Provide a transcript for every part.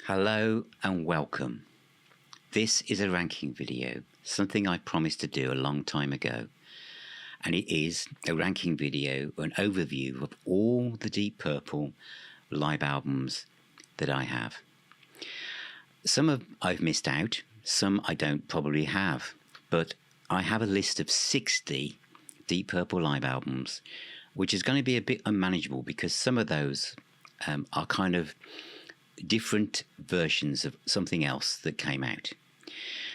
Hello and welcome. This is a ranking video, something I promised to do a long time ago. And it is a ranking video, an overview of all the Deep Purple live albums that I have. Some I've missed out, some I don't probably have, but I have a list of 60 Deep Purple live albums, which is going to be a bit unmanageable because some of those are kind of different versions of something else that came out.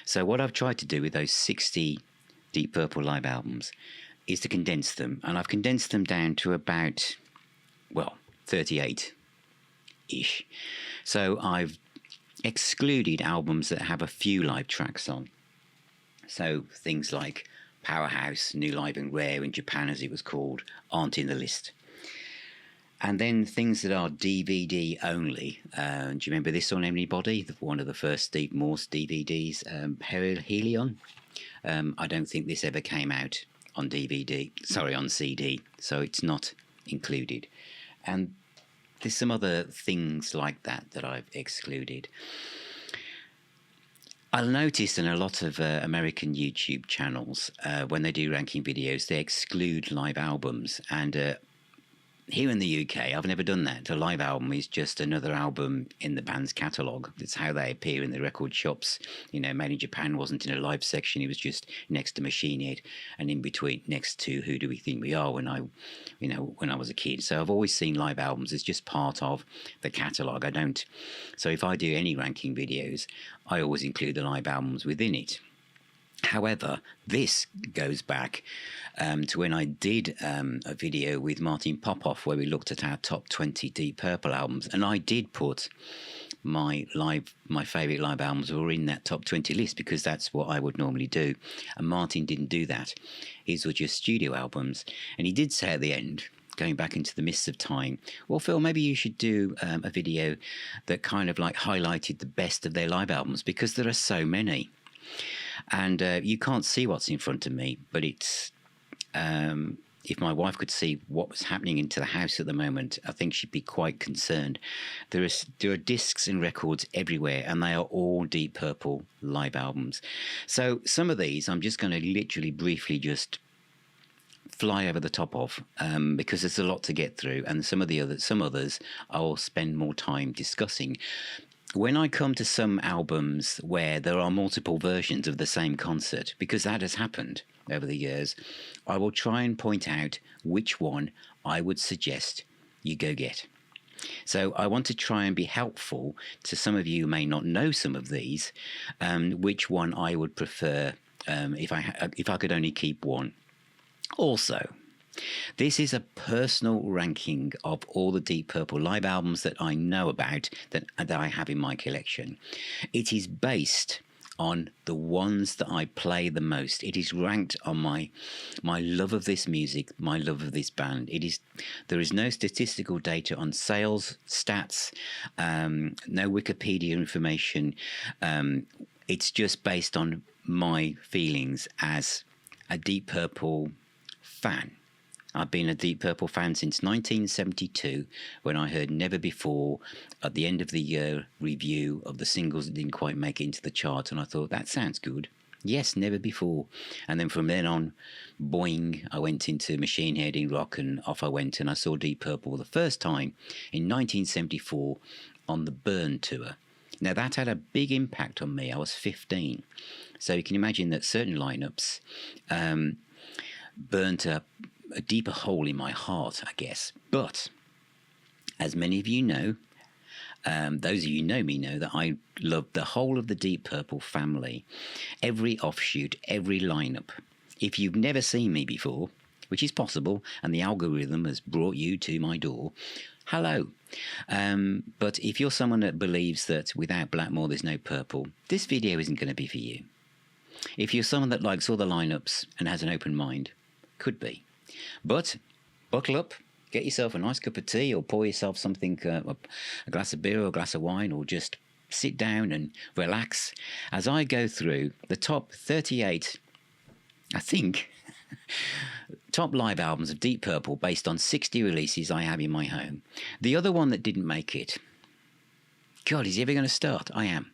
So what I've tried to do with those 60 Deep Purple live albums is to condense them, and I've condensed them down to about, 38-ish. So I've excluded albums that have a few live tracks on. So things like Powerhouse, New Live and Rare in Japan as it was called, aren't in the list. And then things that are DVD only. Do you remember this on anybody? One of the first Steve Morse DVDs, Perihelion. I don't think this ever came out on on CD, so it's not included. And there's some other things like that I've excluded. I'll notice in a lot of American YouTube channels, when they do ranking videos, they exclude live albums. And here in the UK, I've never done that. A live album is just another album in the band's catalogue. That's how they appear in the record shops. You know, Made in Japan wasn't in a live section. It was just next to Machine Head and in between next to Who Do We Think We Are when I was a kid. So I've always seen live albums as just part of the catalogue. So if I do any ranking videos, I always include the live albums within it. However, this goes back to when I did a video with Martin Popoff where we looked at our top 20 Deep Purple albums, and I did put my favourite live albums were in that top 20 list because that's what I would normally do, and Martin didn't do that. His were just studio albums, and he did say at the end, going back into the mists of time, well, Phil, maybe you should do a video that kind of like highlighted the best of their live albums because there are so many. And you can't see what's in front of me, but it's if my wife could see what was happening into the house at the moment, I think she'd be quite concerned. There are discs and records everywhere, and they are all Deep Purple live albums. So some of these I'm just going to literally briefly just fly over the top of because there's a lot to get through, and some others I'll spend more time discussing. When I come to some albums where there are multiple versions of the same concert, because that has happened over the years, I will try and point out which one I would suggest you go get. So I want to try and be helpful to some of you who may not know some of these, which one I would prefer if I could only keep one. Also, this is a personal ranking of all the Deep Purple live albums that I know about, that I have in my collection. It is based on the ones that I play the most. It is ranked on my love of this music, my love of this band. There is no statistical data on sales stats, no Wikipedia information. It's just based on my feelings as a Deep Purple fan. I've been a Deep Purple fan since 1972 when I heard Never Before at the end of the year review of the singles that didn't quite make it into the chart, and I thought, that sounds good. Yes, Never Before. And then from then on, boing, I went into Machine Head in rock, and off I went, and I saw Deep Purple the first time in 1974 on the Burn tour. Now, that had a big impact on me. I was 15. So you can imagine that certain lineups burnt a deeper hole in my heart, I guess. But as many of you know, those of you who know me know that I love the whole of the Deep Purple family, every offshoot, every lineup. If you've never seen me before, which is possible, and the algorithm has brought you to my door, hello. But if you're someone that believes that without Blackmore there's no Purple, this video isn't going to be for you. If you're someone that likes all the lineups and has an open mind, could be. But buckle up, get yourself a nice cup of tea, or pour yourself something, a glass of beer or a glass of wine, or just sit down and relax as I go through the top 38, I think, top live albums of Deep Purple based on 60 releases I have in my home. The other one that didn't make it God, is he ever going to start? I am.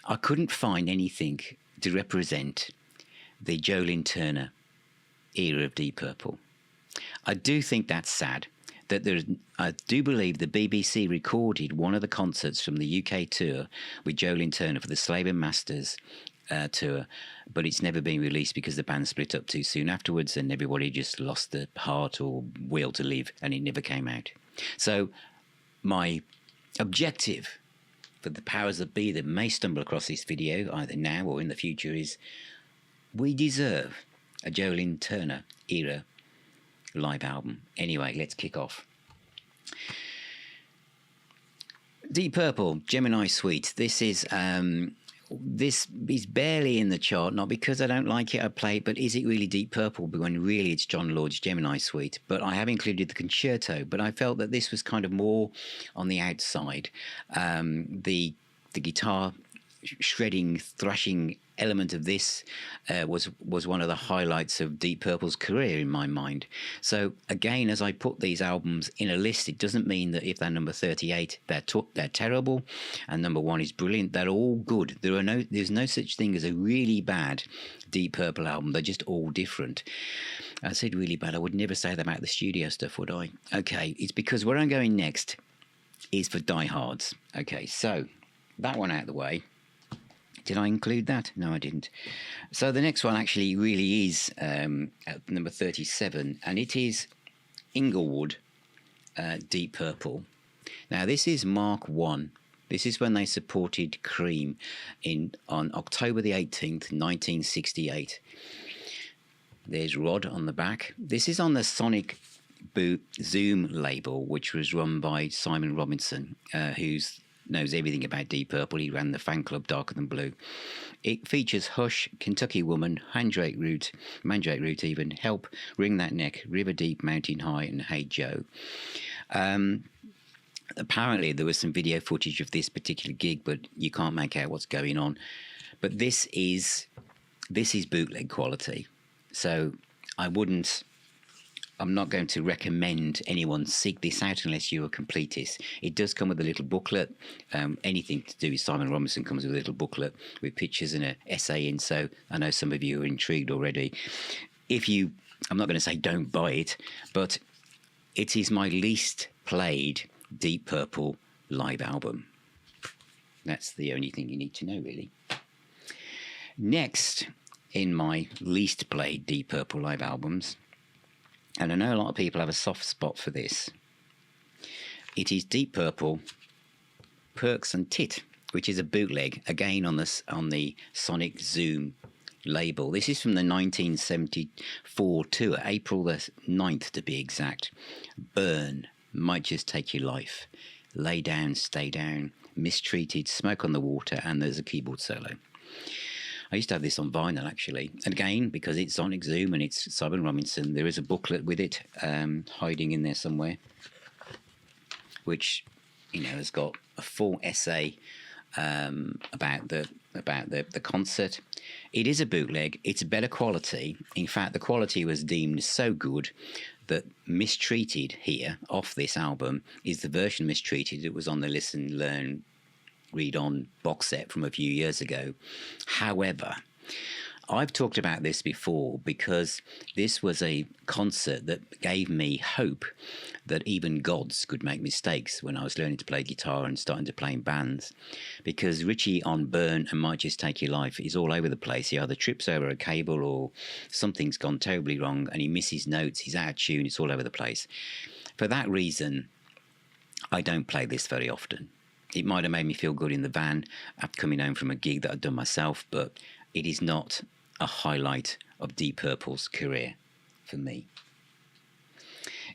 I couldn't find anything to represent the Jolene Turner era of Deep Purple. I do think that's sad. I do believe the BBC recorded one of the concerts from the UK tour with Jolene Turner for the Slave and Masters tour, but it's never been released because the band split up too soon afterwards and everybody just lost the heart or will to live, and it never came out. So my objective for the powers that be that may stumble across this video, either now or in the future, is we deserve a Jolene Turner era live album. Anyway, let's kick off. Deep Purple, Gemini Suite. This is barely in the chart, not because I don't like it, I play it, but is it really Deep Purple when really it's John Lord's Gemini Suite? But I have included the Concerto, but I felt that this was kind of more on the outside. The guitar shredding, thrashing element of this was one of the highlights of Deep Purple's career in my mind. So again, as I put these albums in a list, it doesn't mean that if they're number 38 they're terrible and number 1 is brilliant. They're all good. There's no such thing as a really bad Deep Purple album. They're just all different. I said really bad. I would never say that about the studio stuff, would I? Okay, it's because where I'm going next is for diehards. Okay, so that one out of the way. Did I include that? No, I didn't. So the next one actually really is at number 37, and it is Inglewood, Deep Purple. Now, this is Mark 1. This is when they supported Cream on October the 18th, 1968. There's Rod on the back. This is on the Sonic Boot Zoom label, which was run by Simon Robinson, who's knows everything about Deep Purple. He ran the fan club Darker Than Blue. It features Hush, Kentucky Woman, Mandrake Root even, Help, Wring That Neck, River Deep, Mountain High, and Hey Joe. Apparently there was some video footage of this particular gig, but you can't make out what's going on. But this is bootleg quality. So I'm not going to recommend anyone seek this out unless you're a completist. It does come with a little booklet. Anything to do with Simon Robinson comes with a little booklet with pictures and an essay in. So I know some of you are intrigued already. I'm not going to say don't buy it, but it is my least played Deep Purple live album. That's the only thing you need to know, really. Next in my least played Deep Purple live albums, and I know a lot of people have a soft spot for this, it is Deep Purple, Perks and Tit, which is a bootleg, again on the Sonic Zoom label. This is from the 1974 tour, April the 9th to be exact. Burn, Might Just Take Your Life, Lay Down, Stay Down, Mistreated, Smoke on the Water, and there's a keyboard solo. I used to have this on vinyl, actually. And again, because it's Sonic Zoom and it's Simon Robinson, there is a booklet with it hiding in there somewhere, which, has got a full essay about the concert. It is a bootleg. It's better quality. In fact, the quality was deemed so good that Mistreated here, off this album, is the version Mistreated that was on the Listen, Learn, Read On box set from a few years ago. However, I've talked about this before because this was a concert that gave me hope that even gods could make mistakes when I was learning to play guitar and starting to play in bands. Because Richie on Burn and Might Just Take Your Life is all over the place. He either trips over a cable or something's gone terribly wrong and he misses notes, he's out of tune, it's all over the place. For that reason, I don't play this very often. It might have made me feel good in the van after coming home from a gig that I'd done myself, but it is not a highlight of Deep Purple's career for me.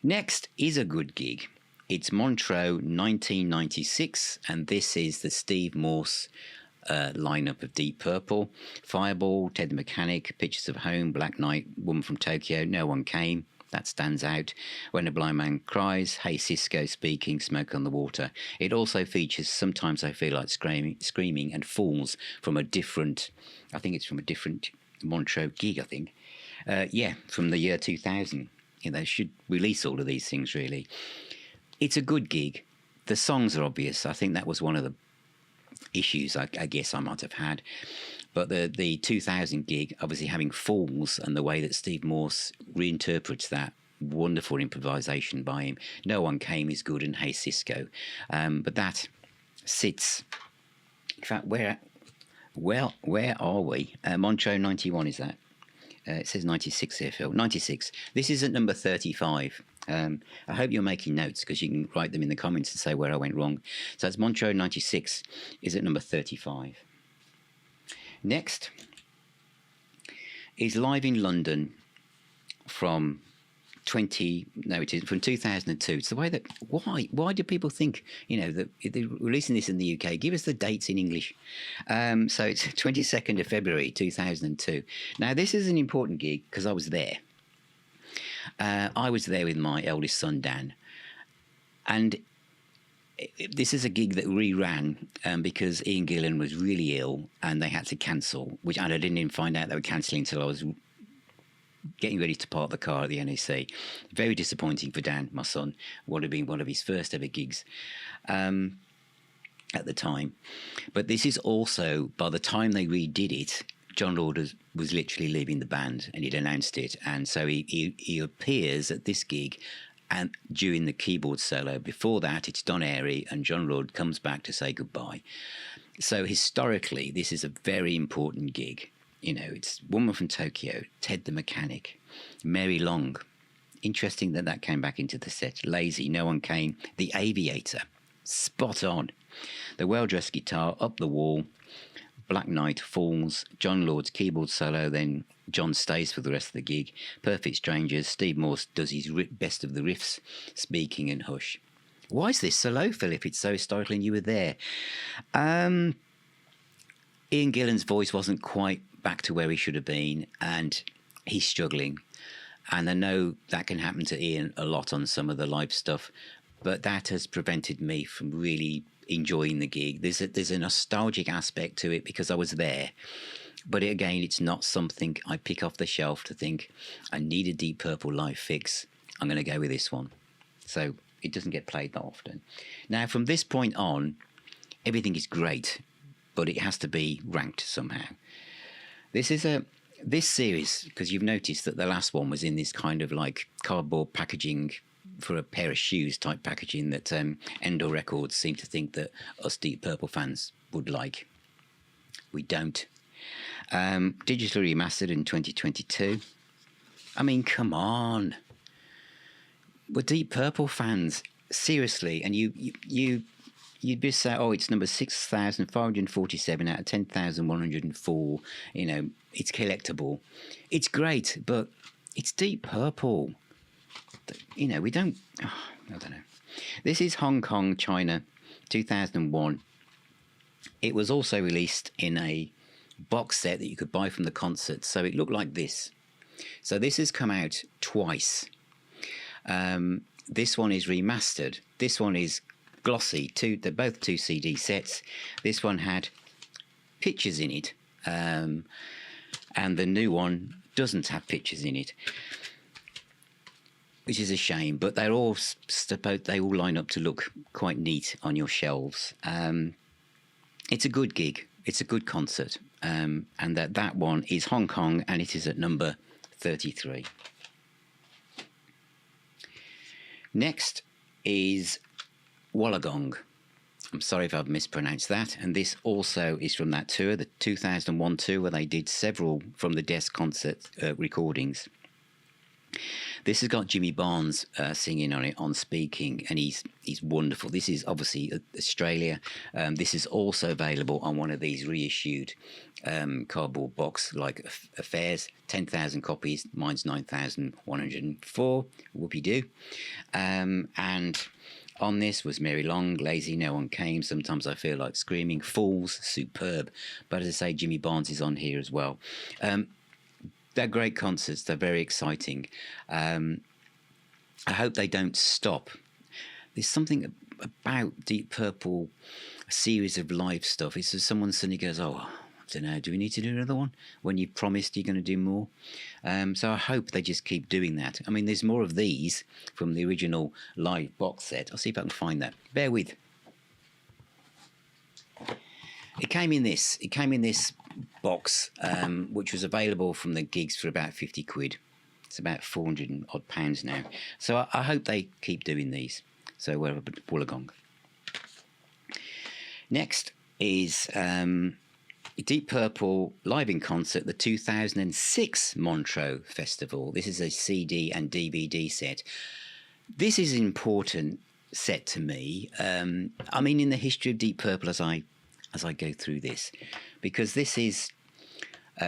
Next is a good gig. It's Montreux 1996, and this is the Steve Morse lineup of Deep Purple. Fireball, Ted the Mechanic, Pictures of Home, Black Knight, Woman from Tokyo, No One Came. That stands out. When a Blind Man Cries, Hey Cisco Speaking, Smoke on the Water. It also features Sometimes I Feel Like Screaming and Falls from a different Montreux gig, I think. From the year 2000. They should release all of these things, really. It's a good gig. The songs are obvious. I think that was one of the issues I guess I might have had. But the 2000 gig, obviously having Falls and the way that Steve Morse reinterprets that, wonderful improvisation by him. No One Came is good, and Hey Cisco. But that sits, in fact, where are we? Montreux 91 is that? It says 96 here, Phil. 96. This is at number 35. I hope you're making notes, because you can write them in the comments and say where I went wrong. So it's Montreux 96 is at number 35. Next is Live in London from 2002. It's the way that, why do people think, that they're releasing this in the UK? Give us the dates in English. So it's 22nd of February 2002. Now this is an important gig because I was there. I was there with my eldest son Dan, and this is a gig that reran because Ian Gillan was really ill and they had to cancel, and I didn't even find out they were cancelling until I was getting ready to park the car at the NEC. Very disappointing for Dan, my son. Would have been one of his first ever gigs at the time. But this is also, by the time they redid it, John Lord was literally leaving the band, and he'd announced it. And so he appears at this gig and during the keyboard solo. Before that, it's Don Airey, and John Lord comes back to say goodbye. So historically, this is a very important gig. It's Woman from Tokyo, Ted the Mechanic, Mary Long. Interesting that came back into the set. Lazy, No One Came, The Aviator, spot on. The Well-Dressed Guitar, Up the Wall, Black Knight, Falls, John Lord's keyboard solo, then John stays for the rest of the gig. Perfect Strangers, Steve Morse does his best of the riffs, Speaking and Hush. Why is this so low, Phil, if it's so historical and you were there? Ian Gillan's voice wasn't quite back to where he should have been, and he's struggling. And I know that can happen to Ian a lot on some of the live stuff, but that has prevented me from really enjoying the gig. There's a nostalgic aspect to it because I was there, but again, it's not something I pick off the shelf to think I need a Deep Purple live fix. I'm going to go with this one. So it doesn't get played that often. Now, from this point on, everything is great, but it has to be ranked somehow. This series, because you've noticed that the last one was in this kind of like cardboard packaging for a pair of shoes type packaging that Endor Records seem to think that us Deep Purple fans would like. We don't. Digitally remastered in 2022. I mean, come on. We're Deep Purple fans, seriously, and you'd be say, oh, it's number 6,547 out of 10,104. It's collectible. It's great, but it's Deep Purple. We don't. Oh, I don't know. This is Hong Kong, China, 2001. It was also released in a box set that you could buy from the concert, so it looked like this. So this has come out twice. This one is remastered. This one is glossy. They're both 2 CD sets. This one had pictures in it, and the new one doesn't have pictures in it, which is a shame. But they all line up to look quite neat on your shelves. It's a good gig. It's a good concert, and that one is Hong Kong, and it is at number 33. Next is Wollongong. I'm sorry if I've mispronounced that. And this also is from that tour, the 2001 tour, where they did several from the Desk concert recordings. This has got Jimmy Barnes singing on it, on speaking, and he's wonderful. This is obviously Australia. This is also available on one of these reissued cardboard box like affairs. 10,000 copies. Mine's 9,104. Whoopie-doo. And on this was Mary Long, Lazy, No One Came, Sometimes I Feel Like Screaming, Falls, superb. But as I say, Jimmy Barnes is on here as well. They're great concerts. They're very exciting. I hope they don't stop. There's something about Deep Purple, a series of live stuff. It's as someone suddenly goes, oh, I don't know, do we need to do another one? When you promised you're going to do more. So I hope they just keep doing that. I mean, there's more of these from the original live box set. I'll see if I can find that. Bear with. It came in this. It came in this box, which was available from the gigs for about 50 quid. It's about 400 and odd pounds now. So I hope they keep doing these. So we're up at Wollongong. Next is Deep Purple live in concert, the 2006 Montreux Festival. This is a CD and DVD set. This is an important set to me. I mean, in the history of Deep Purple, as I go through this, because this is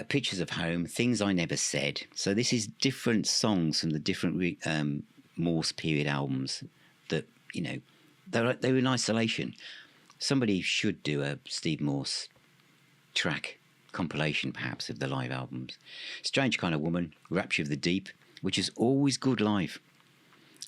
Pictures of Home, Things I Never Said. So this is different songs from the different Morse period albums that, you know, they're in isolation. Somebody should do a Steve Morse track compilation, perhaps, of the live albums. Strange Kind of Woman, Rapture of the Deep, which is always good live.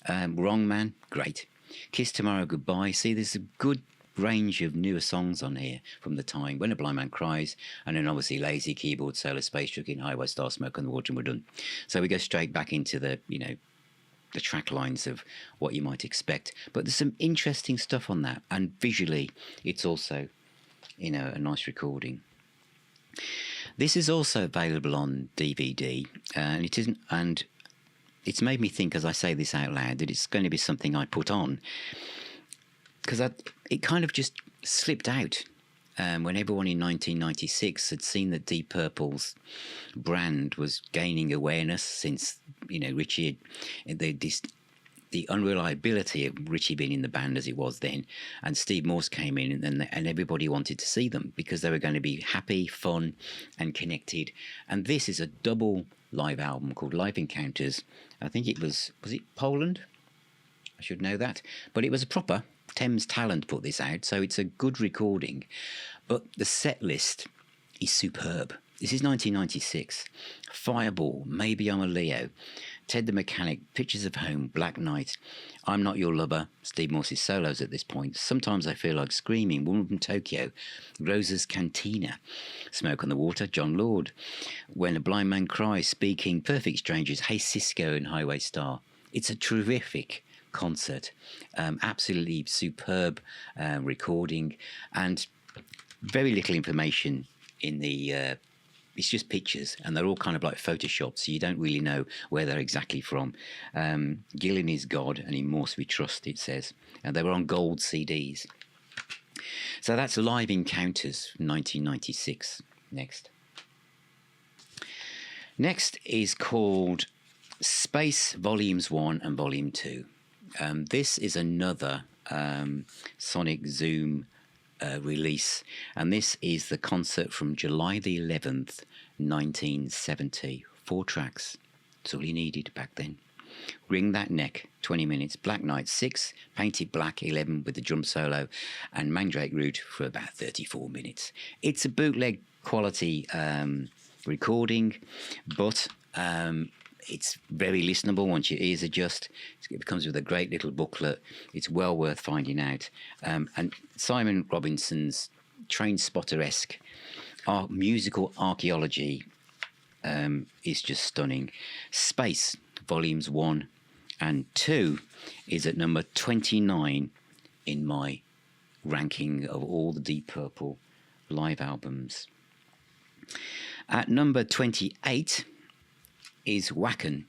Wrong Man, great. Kiss Tomorrow Goodbye. See, there's a good range of newer songs on here from the time. When a Blind Man Cries, and then obviously Lazy Keyboard Solo, Space Trucking, Highway Star, Smoke on the Water, and we're done. So we go straight back into the, you know, the track lines of what you might expect. But there's some interesting stuff on that, and visually it's also, you know, a nice recording. This is also available on DVD, and it isn't, and it's made me think, as I say this out loud, that it's going to be something I put on, because it kind of just slipped out when everyone in 1996 had seen that Deep Purple's brand was gaining awareness since, you know, Richie, the unreliability of Richie being in the band as it was then, and Steve Morse came in, and everybody wanted to see them because they were going to be happy, fun, and connected. And this is a double live album called Live Encounters. I think it was it Poland? I should know that. But it was a proper Thames Talent put this out, so it's a good recording. But the set list is superb. This is 1996. Fireball, Maybe I'm a Leo, Ted the Mechanic, Pictures of Home, Black Knight, I'm Not Your Lover, Steve Morse's solos at this point, Sometimes I Feel Like Screaming, Woman from Tokyo, Rosa's Cantina, Smoke on the Water, John Lord, When a Blind Man Cries, Speaking, Perfect Strangers, Hey Cisco, and Highway Star. It's a terrific concert, absolutely superb recording, and very little information in the it's just pictures, and they're all kind of like photoshopped, so you don't really know where they're exactly from. Gillen is God, and in Morse we trust, it says. And they were on gold CDs. So that's Live Encounters from 1996. Next is called Space Volumes 1 and Volume 2. This is another Sonic Zoom release, and this is the concert from July the 11th, 1970. 4 tracks. That's all you needed back then. Wring That Neck, 20 minutes. Black Knight, 6. Painted Black, 11 with the drum solo. And Mandrake Root for about 34 minutes. It's a bootleg quality recording, but it's very listenable once your ears adjust. It comes with a great little booklet. It's well worth finding out. And Simon Robinson's Train Spotter-esque musical archaeology is just stunning. Space, Volumes 1 and 2 is at number 29 in my ranking of all the Deep Purple live albums. At number 28 is Wacken.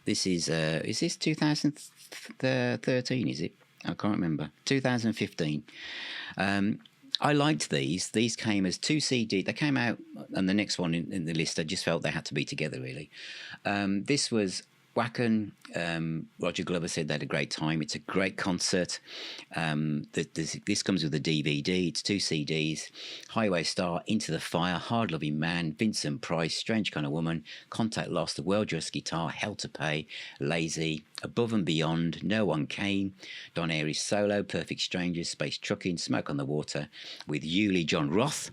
This is this 2013, is it? I can't remember. 2015. I liked these. These came as 2 CD. They came out, and the next one in the list, I just felt they had to be together, really. This was Wacken. Roger Glover said they had a great time. It's a great concert. This comes with a DVD. It's 2 CDs. Highway Star, Into the Fire, Hard Loving Man, Vincent Price, Strange Kind of Woman, Contact Lost, The Well Dressed Guitar, Hell to Pay, Lazy, Above and Beyond, No One Came, Don Airey's solo, Perfect Strangers, Space Trucking, Smoke on the Water with Yulee John Roth.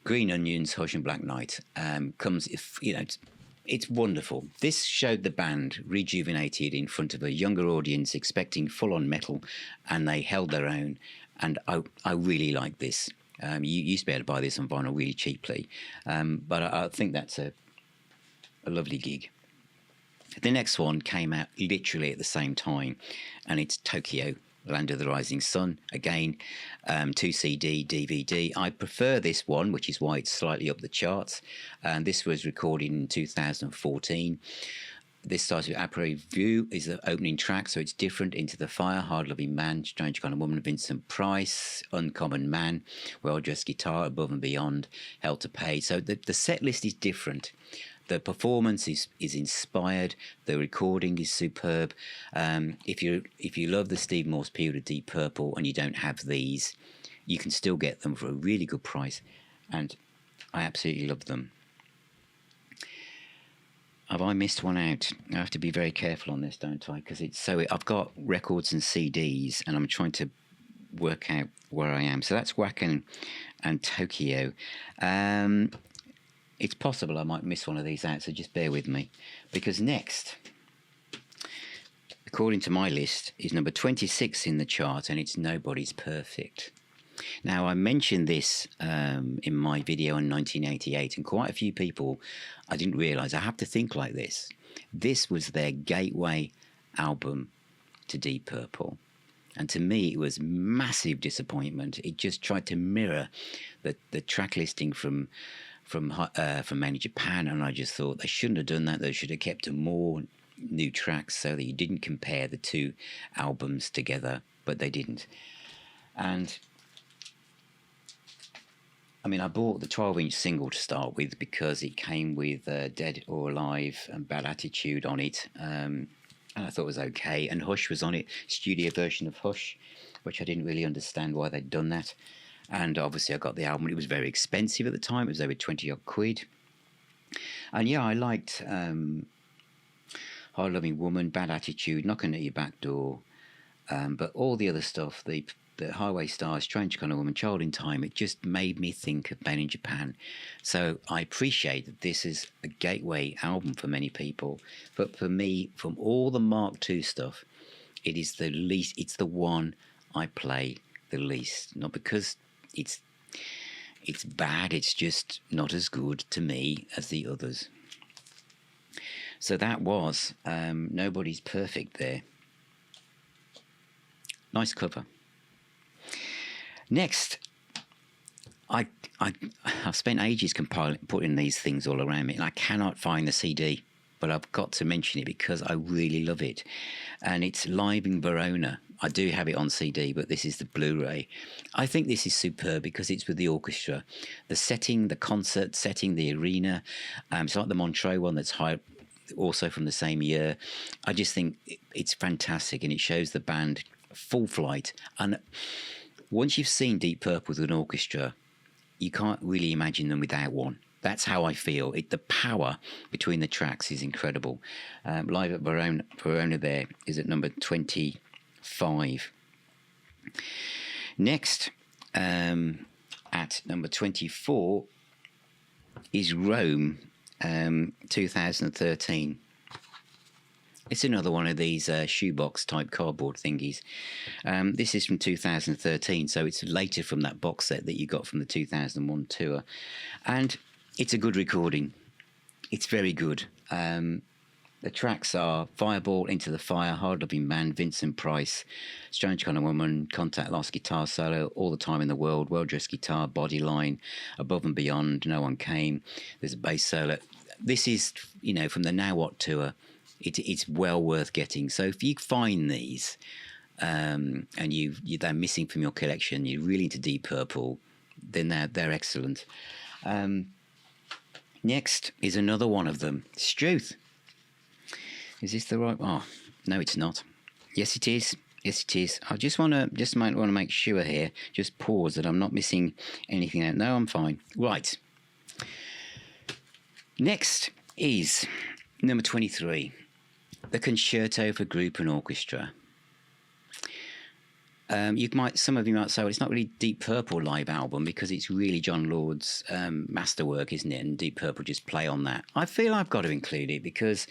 Green Onions, Hush and Black Knight comes, if you know. It's wonderful. This showed the band rejuvenated in front of a younger audience expecting full-on metal, and they held their own, and I really like this. You used to be able to buy this on vinyl really cheaply, but I think that's a lovely gig. The next one came out literally at the same time, and it's Tokyo. Land of the Rising Sun, again, 2 CD, DVD. I prefer this one, which is why it's slightly up the charts. And this was recorded in 2014. This starts with Après Vue is the opening track, so it's different. Into the Fire, Hard Loving Man, Strange Kind of Woman, Vincent Price, Uncommon Man, Well Dressed Guitar, Above and Beyond, Hell to Pay. So the set list is different. The performance is inspired. The recording is superb. If you love the Steve Morse period of Deep Purple and you don't have these, you can still get them for a really good price, and I absolutely love them. Have I missed one out? I have to be very careful on this, don't I? Because I've got records and CDs, and I'm trying to work out where I am. So that's Wacken and Tokyo. It's possible I might miss one of these out, so just bear with me. Because next, according to my list, is number 26 in the chart, and it's Nobody's Perfect. Now, I mentioned this in my video in 1988, and quite a few people, I didn't realise, I have to think like this. This was their gateway album to Deep Purple. And to me, it was massive disappointment. It just tried to mirror the track listing from Made in Japan, and I just thought they shouldn't have done that. They should have kept more new tracks so that you didn't compare the two albums together, but they didn't. And I mean, I bought the 12-inch single to start with because it came with Dead or Alive and Bad Attitude on it, and I thought it was okay. And Hush was on it, studio version of Hush, which I didn't really understand why they'd done that. And obviously I got the album. It was very expensive at the time. It was over 20-odd quid. And yeah, I liked Hard Loving Woman, Bad Attitude, Knocking at Your Back Door, but all the other stuff, the Highway Stars, Strange Kind of Woman, Child in Time, it just made me think of Made in Japan. So I appreciate that this is a gateway album for many people, but for me, from all the Mark II stuff, it is the least. It's the one I play the least, not because it's bad, it's just not as good to me as the others. So that was Nobody's Perfect there. Nice cover. Next, I've spent ages putting these things all around me, and I cannot find the CD, but I've got to mention it because I really love it. And it's Live in Verona. I do have it on CD, but this is the Blu-ray. I think this is superb because it's with the orchestra. The setting, the concert setting, the arena. It's like the Montreux one that's also from the same year. I just think it's fantastic, and it shows the band full flight. And once you've seen Deep Purple with an orchestra, you can't really imagine them without one. That's how I feel. The power between the tracks is incredible. Live at Verona there is at number 25. Next, at number 24, is Rome, 2013. It's another one of these shoebox type cardboard thingies. This is from 2013, so it's later from that box set that you got from the 2001 tour. And it's a good recording. It's very good. The tracks are Fireball, Into the Fire, Hard Loving Man, Vincent Price, Strange Kind of Woman, Contact Lost Guitar Solo, All the Time in the World, Well Dressed Guitar, Bodyline, Above and Beyond, No One Came. There's a bass solo. This is, from the Now What tour. It's well worth getting. So if you find these and they're missing from your collection, you're really into Deep Purple, then they're excellent. Next is another one of them, Struth. Is this the right? Oh, no, it's not. Yes, it is. Yes, it is. I might want to make sure here. Just pause that I'm not missing anything out. No, I'm fine. Right. Next is number 23. The Concerto for Group and Orchestra. Some of you might say, well, it's not really Deep Purple live album because it's really John Lord's masterwork, isn't it? And Deep Purple just play on that. I feel I've got to include it because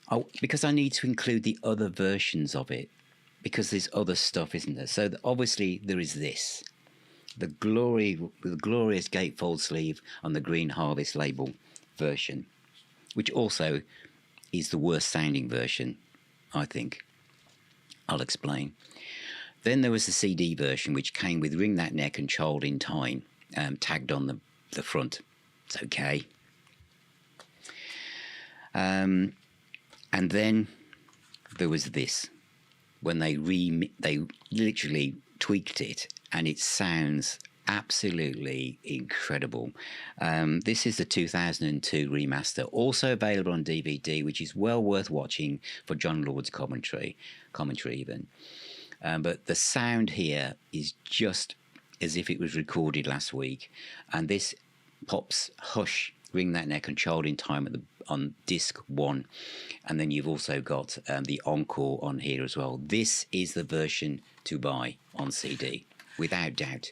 I need to include the other versions of it because there's other stuff, isn't there? So obviously there is this, the glorious gatefold sleeve on the Green Harvest label version, which also is the worst sounding version, I think. I'll explain. Then there was the CD version, which came with Ring That Neck and Child in Time tagged on the front. It's okay. And then there was this, when they literally tweaked it, and it sounds absolutely incredible. This is the 2002 remaster, also available on DVD, which is well worth watching for John Lord's commentary even. But the sound here is just as if it was recorded last week, and this pops Hush, Ring That Neck and Child in Time on disc 1, and then you've also got the encore on here as well. This is the version to buy on CD, without doubt.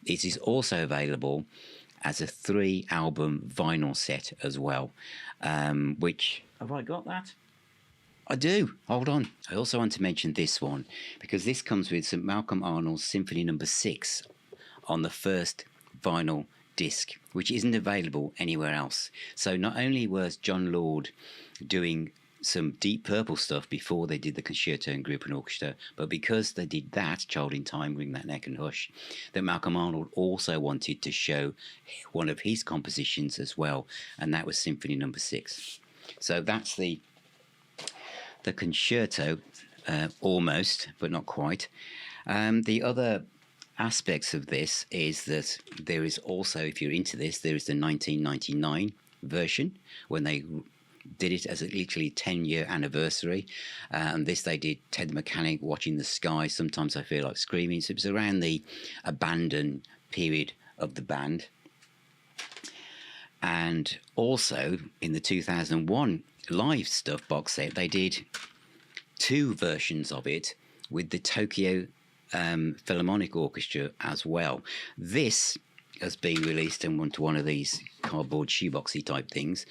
It is also available as a 3-album vinyl set as well, which... Have I got that? I do. Hold on. I also want to mention this one, because this comes with St Malcolm Arnold's Symphony No. 6 on the first vinyl disc, which isn't available anywhere else. So not only was John Lord doing some Deep Purple stuff before they did the Concerto and Group and Orchestra, but because they did that, Child in Time, Ring That Neck and Hush, that Malcolm Arnold also wanted to show one of his compositions as well, and that was Symphony No. 6. So that's the Concerto, almost, but not quite. The other aspects of this is that there is also, if you're into this, there is the 1999 version when they did it as a literally 10-year anniversary, and this they did Ted the Mechanic, Watching the Sky, Sometimes I Feel Like Screaming. So it was around the abandon period of the band. And also in the 2001 live stuff box set, they did 2 versions of it with the Tokyo Philharmonic Orchestra as well. This has been released into one of these cardboard shoeboxy type things,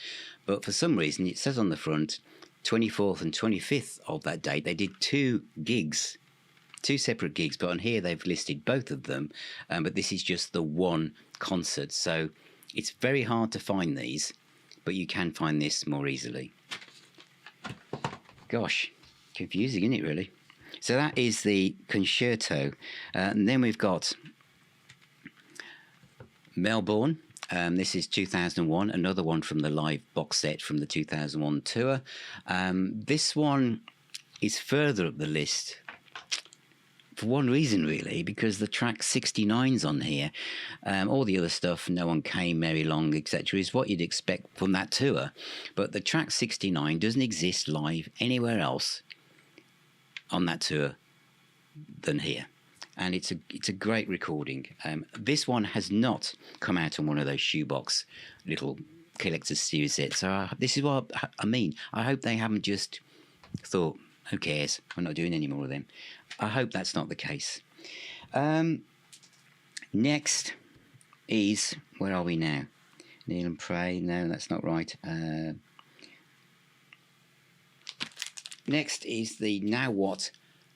but for some reason it says on the front 24th and 25th of that date. They did 2 gigs, 2 separate gigs, but on here they've listed both of them, but this is just the one concert, so it's very hard to find these, but you can find this more easily. Gosh, confusing, isn't it, really? So that is the Concerto. And then we've got Melbourne. This is 2001, another one from the live box set from the 2001 tour. This one is further up the list for one reason, really, because the track 69's on here. All the other stuff, No One Came, Mary Long, etc., is what you'd expect from that tour. But the track 69 doesn't exist live anywhere else on that tour than here, and it's a great recording. This one has not come out on one of those shoebox little collector's series sets, so this is what I mean. I hope they haven't just thought, who cares, we're not doing any more of them. I hope that's not the case. Next is, where are we now? Kneel and Pray. No, that's not right. Next is the Now What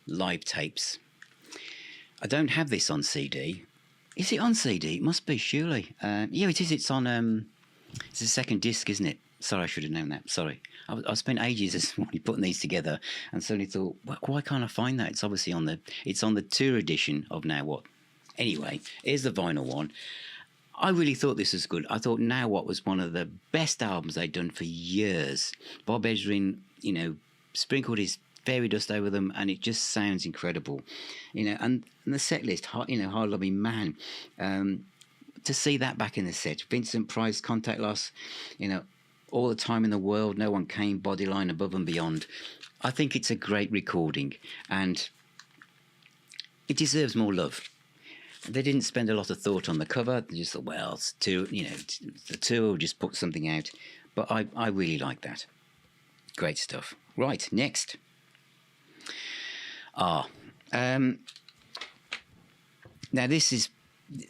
live tapes. I don't have this on CD. Is it on CD? It must be, surely. Yeah, it is. It's on. It's the second disc, isn't it? Sorry, I should have known that. Sorry. I spent ages this morning putting these together, and suddenly thought, well, why can't I find that? It's obviously on the. It's on the tour edition of Now What. Anyway, here's the vinyl one. I really thought this was good. I thought Now What was one of the best albums they'd done for years. Bob Ezrin, sprinkled his fairy dust over them, and it just sounds incredible, and the set list, Hard Loving Man, to see that back in the set, Vincent Price, Contact Loss, All the Time in the World, No One Came, Bodyline, Above and Beyond. I think it's a great recording, and it deserves more love. They didn't spend a lot of thought on the cover. They just thought, well, it's too, the tour will just put something out, but I really like that. Great stuff. Right, next. Now this is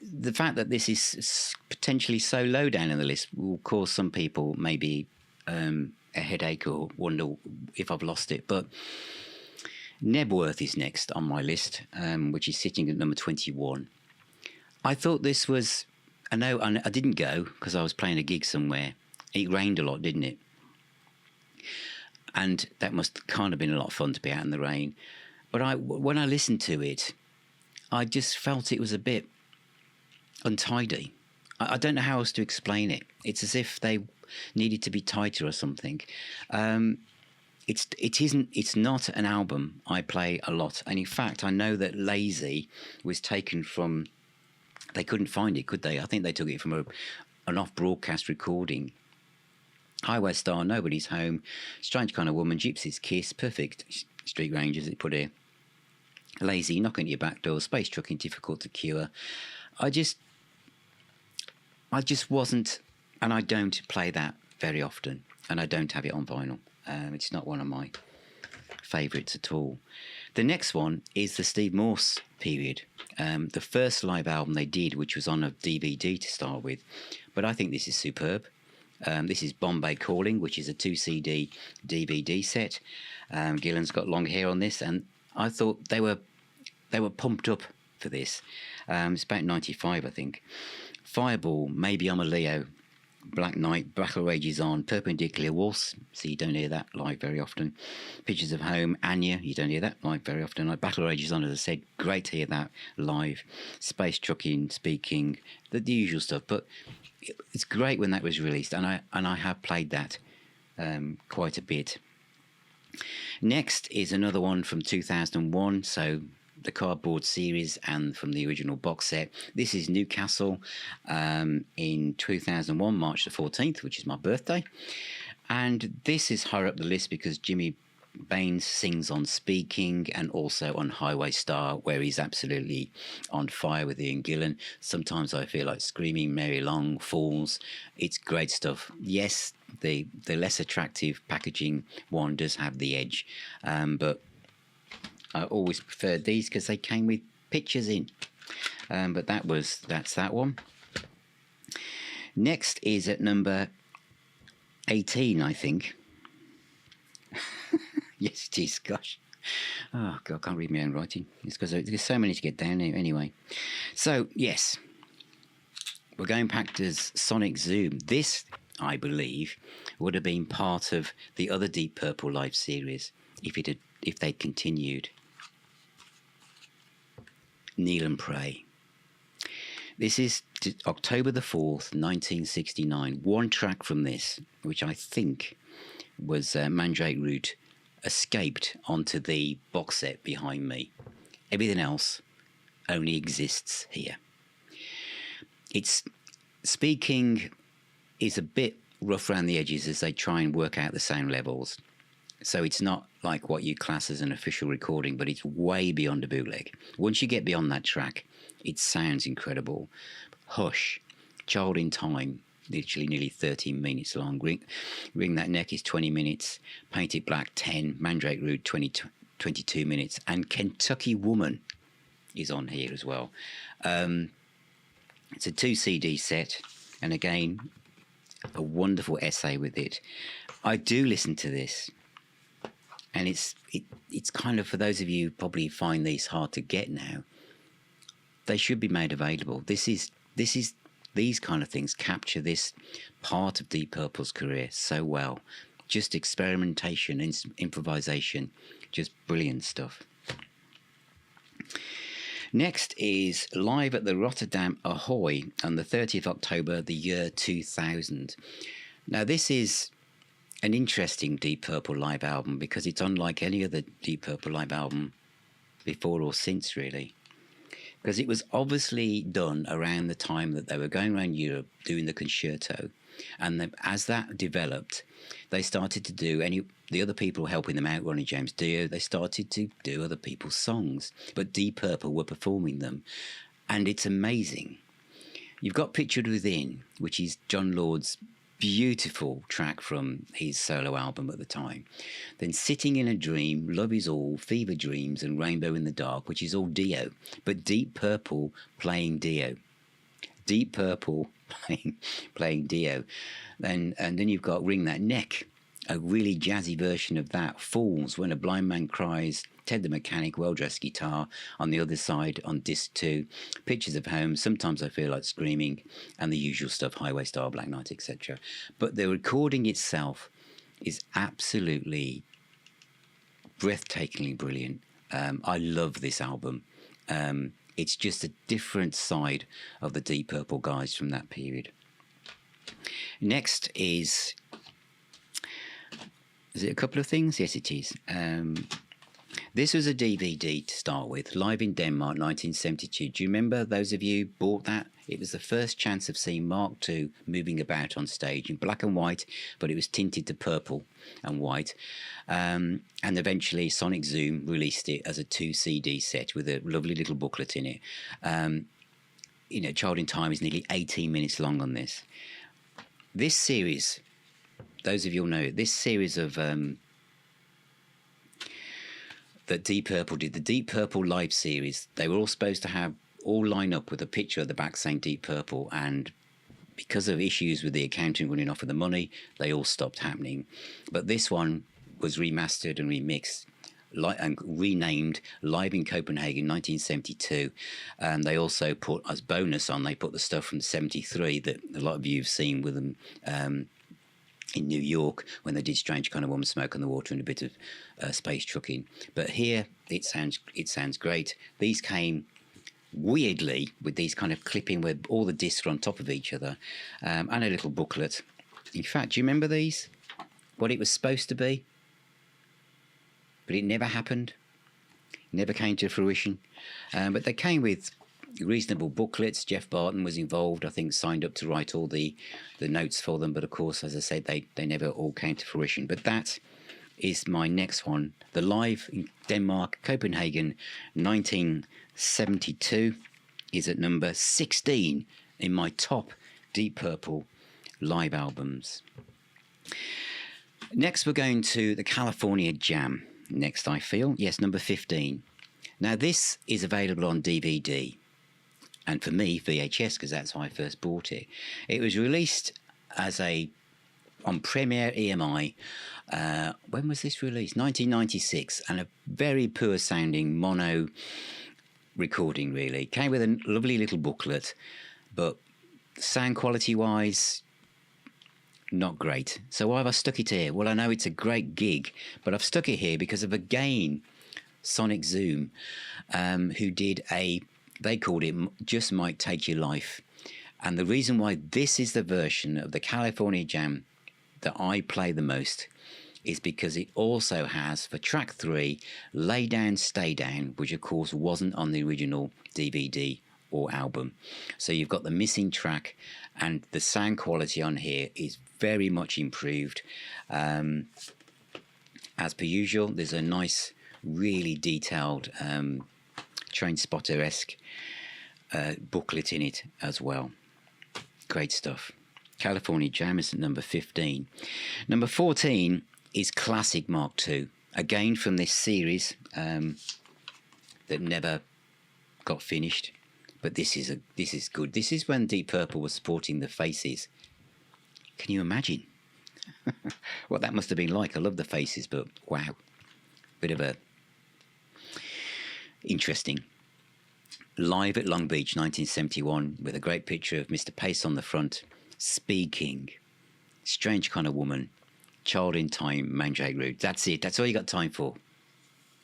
the fact that this is potentially so low down in the list will cause some people maybe a headache or wonder if I've lost it. But Knebworth is next on my list, which is sitting at number 21. I thought this was, I didn't go because I was playing a gig somewhere. It rained a lot, didn't it? And that must kind of been a lot of fun to be out in the rain. But when I listened to it, I just felt it was a bit untidy. I don't know how else to explain it. It's as if they needed to be tighter or something. It's not an album I play a lot, and in fact I know that Lazy was taken from, they couldn't find it, could they? I think they took it from an off broadcast recording. Highway Star, Nobody's Home, Strange Kind of Woman, Gypsy's Kiss, Perfect Street Rangers, it put here, Lazy, Knocking at Your Back Door, Space Trucking, Difficult to Cure. I just wasn't, and I don't play that very often, and I don't have it on vinyl. It's not one of my favourites at all. The next one is the Steve Morse period, the first live album they did, which was on a DVD to start with, but I think this is superb. This is Bombay Calling, which is a 2 CD DVD set. Gillan's got long hair on this, and I thought they were pumped up for this. It's about 95, I think. Fireball, Maybe I'm a Leo, Black Knight, Battle Rages On, Perpendicular Waltz, so you don't hear that live very often. Pictures of Home, Anya, you don't hear that live very often. Like Battle Rages On, as I said, great to hear that live. Space Trucking, Speaking, the usual stuff, but it's great when that was released, and I have played that quite a bit. Next is another one from 2001, so the cardboard series and from the original box set. This is Newcastle in 2001, March the 14th, which is my birthday. And this is higher up the list because Jimmy Baines sings on Speaking and also on Highway Star, where he's absolutely on fire with Ian Gillan. Sometimes I feel like screaming, Mary Long, Falls. It's great stuff. Yes, the less attractive packaging one does have the edge, but I always preferred these because they came with pictures in. But that's that one. Next is at number 18, I think. Yes, it is. Gosh. Oh, God, I can't read my own writing. It's because there's so many to get down anyway. So, yes. We're going back to Sonic Zoom. This, I believe, would have been part of the other Deep Purple live series if they'd continued. Kneel and Pray. This is October the 4th, 1969. One track from this, which I think was Mandrake Root, escaped onto the box set behind me. Everything else only exists here. It's Speaking is a bit rough around the edges as they try and work out the sound levels. So it's not like what you class as an official recording, but it's way beyond a bootleg. Once you get beyond that track, it sounds incredible. Hush, Child in Time, literally nearly 13 minutes long. Ring That Neck is 20 minutes. Paint It Black, 10. Mandrake Root, 22 minutes. And Kentucky Woman is on here as well. It's a 2 CD set. And again, a wonderful essay with it. I do listen to this. And it's kind of, for those of you who probably find these hard to get now, they should be made available. These kind of things capture this part of Deep Purple's career so well. Just experimentation, improvisation, just brilliant stuff. Next is live at the Rotterdam Ahoy on the 30th October, the year 2000. Now, this is an interesting Deep Purple live album because it's unlike any other Deep Purple live album before or since, really. Because it was obviously done around the time that they were going around Europe doing the Concerto. And as that developed, they started to do the other people helping them out, Ronnie James Dio, they started to do other people's songs. But Deep Purple were performing them. And it's amazing. You've got Pictured Within, which is John Lord's beautiful track from his solo album at the time. Then Sitting in a Dream, Love Is All, Fever Dreams and Rainbow in the Dark, which is all Dio, but Deep Purple playing Dio. Deep Purple playing Dio. And then you've got Ring That Neck, a really jazzy version of that. Falls, When a Blind Man Cries, Ted the Mechanic, well-dressed guitar. On the other side, on disc 2, Pictures of Home, Sometimes I Feel Like Screaming, and the usual stuff, Highway Star, Black Knight, etc. But the recording itself is absolutely breathtakingly brilliant. I love this album. It's just a different side of the Deep Purple guys from that period. Next is it a couple of things? Yes, it is. This was a DVD to start with, live in Denmark, 1972. Do you remember, those of you bought that? It was the first chance of seeing Mark II moving about on stage in black and white, but it was tinted to purple and white. And eventually Sonic Zoom released it as a 2 CD set with a lovely little booklet in it. You know, Child in Time is nearly 18 minutes long on this. This series, those of you will know it, this series of... that Deep Purple did, the Deep Purple live series, they were all supposed to have all line up with a picture at the back saying Deep Purple, and because of issues with the accountant running off with the money, they all stopped happening. But this one was remastered and remixed and renamed Live in Copenhagen 1972. And they also put, as bonus on, they put the stuff from 73 that a lot of you have seen with them in New York when they did Strange Kind of Woman, Smoke on the Water, and a bit of space trucking. But here it sounds great. These came weirdly with these kind of clipping where all the discs are on top of each other, and a little booklet. In fact, do you remember these? What it was supposed to be? But it never happened. Never came to fruition. But they came with reasonable booklets. Jeff Barton was involved, I think, signed up to write all the notes for them. But of course, as I said, they never all came to fruition. But that is my next one. The Live in Denmark, Copenhagen, 1972 is at number 16 in my top Deep Purple live albums. Next, we're going to the California Jam. Next, I feel. Yes, number 15. Now, this is available on DVD. And for me, VHS, because that's how I first bought it. It was released on Premiere EMI. When was this released? 1996. And a very poor sounding mono recording, really. Came with a lovely little booklet. But sound quality wise, not great. So why have I stuck it here? Well, I know it's a great gig, but I've stuck it here because of, again, Sonic Zoom, who did they called it Just Might Take Your Life. And the reason why this is the version of the California Jam that I play the most is because it also has, for track 3, Lay Down, Stay Down, which of course wasn't on the original DVD or album. So you've got the missing track, and the sound quality on here is very much improved. As per usual, there's a nice, really detailed Train Spotter-esque booklet in it as well. Great stuff. California Jam is at number 15. Number 14 is Classic Mark II, again from this series that never got finished. But this is good. This is when Deep Purple was supporting the Faces. Can you imagine what that must have been like? I love the Faces, but wow, bit of a interesting. Live at Long Beach, 1971, with a great picture of Mr. Pace on the front, speaking. Strange Kind of Woman, Child in Time, Mandrake Root. That's it. That's all you got time for.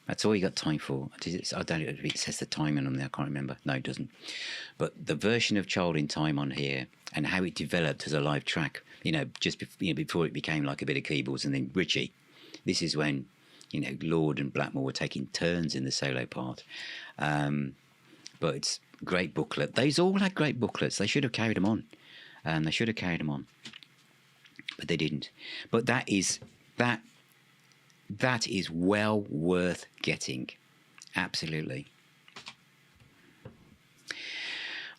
That's all you got time for. I don't know if it says the timing on there. I can't remember. No, it doesn't. But the version of Child in Time on here and how it developed as a live track, just before it became like a bit of keyboards, and then Richie. This is when, Lord and Blackmore were taking turns in the solo part. But it's a great booklet. These all had great booklets. They should have carried them on. But they didn't. But that is well worth getting. Absolutely.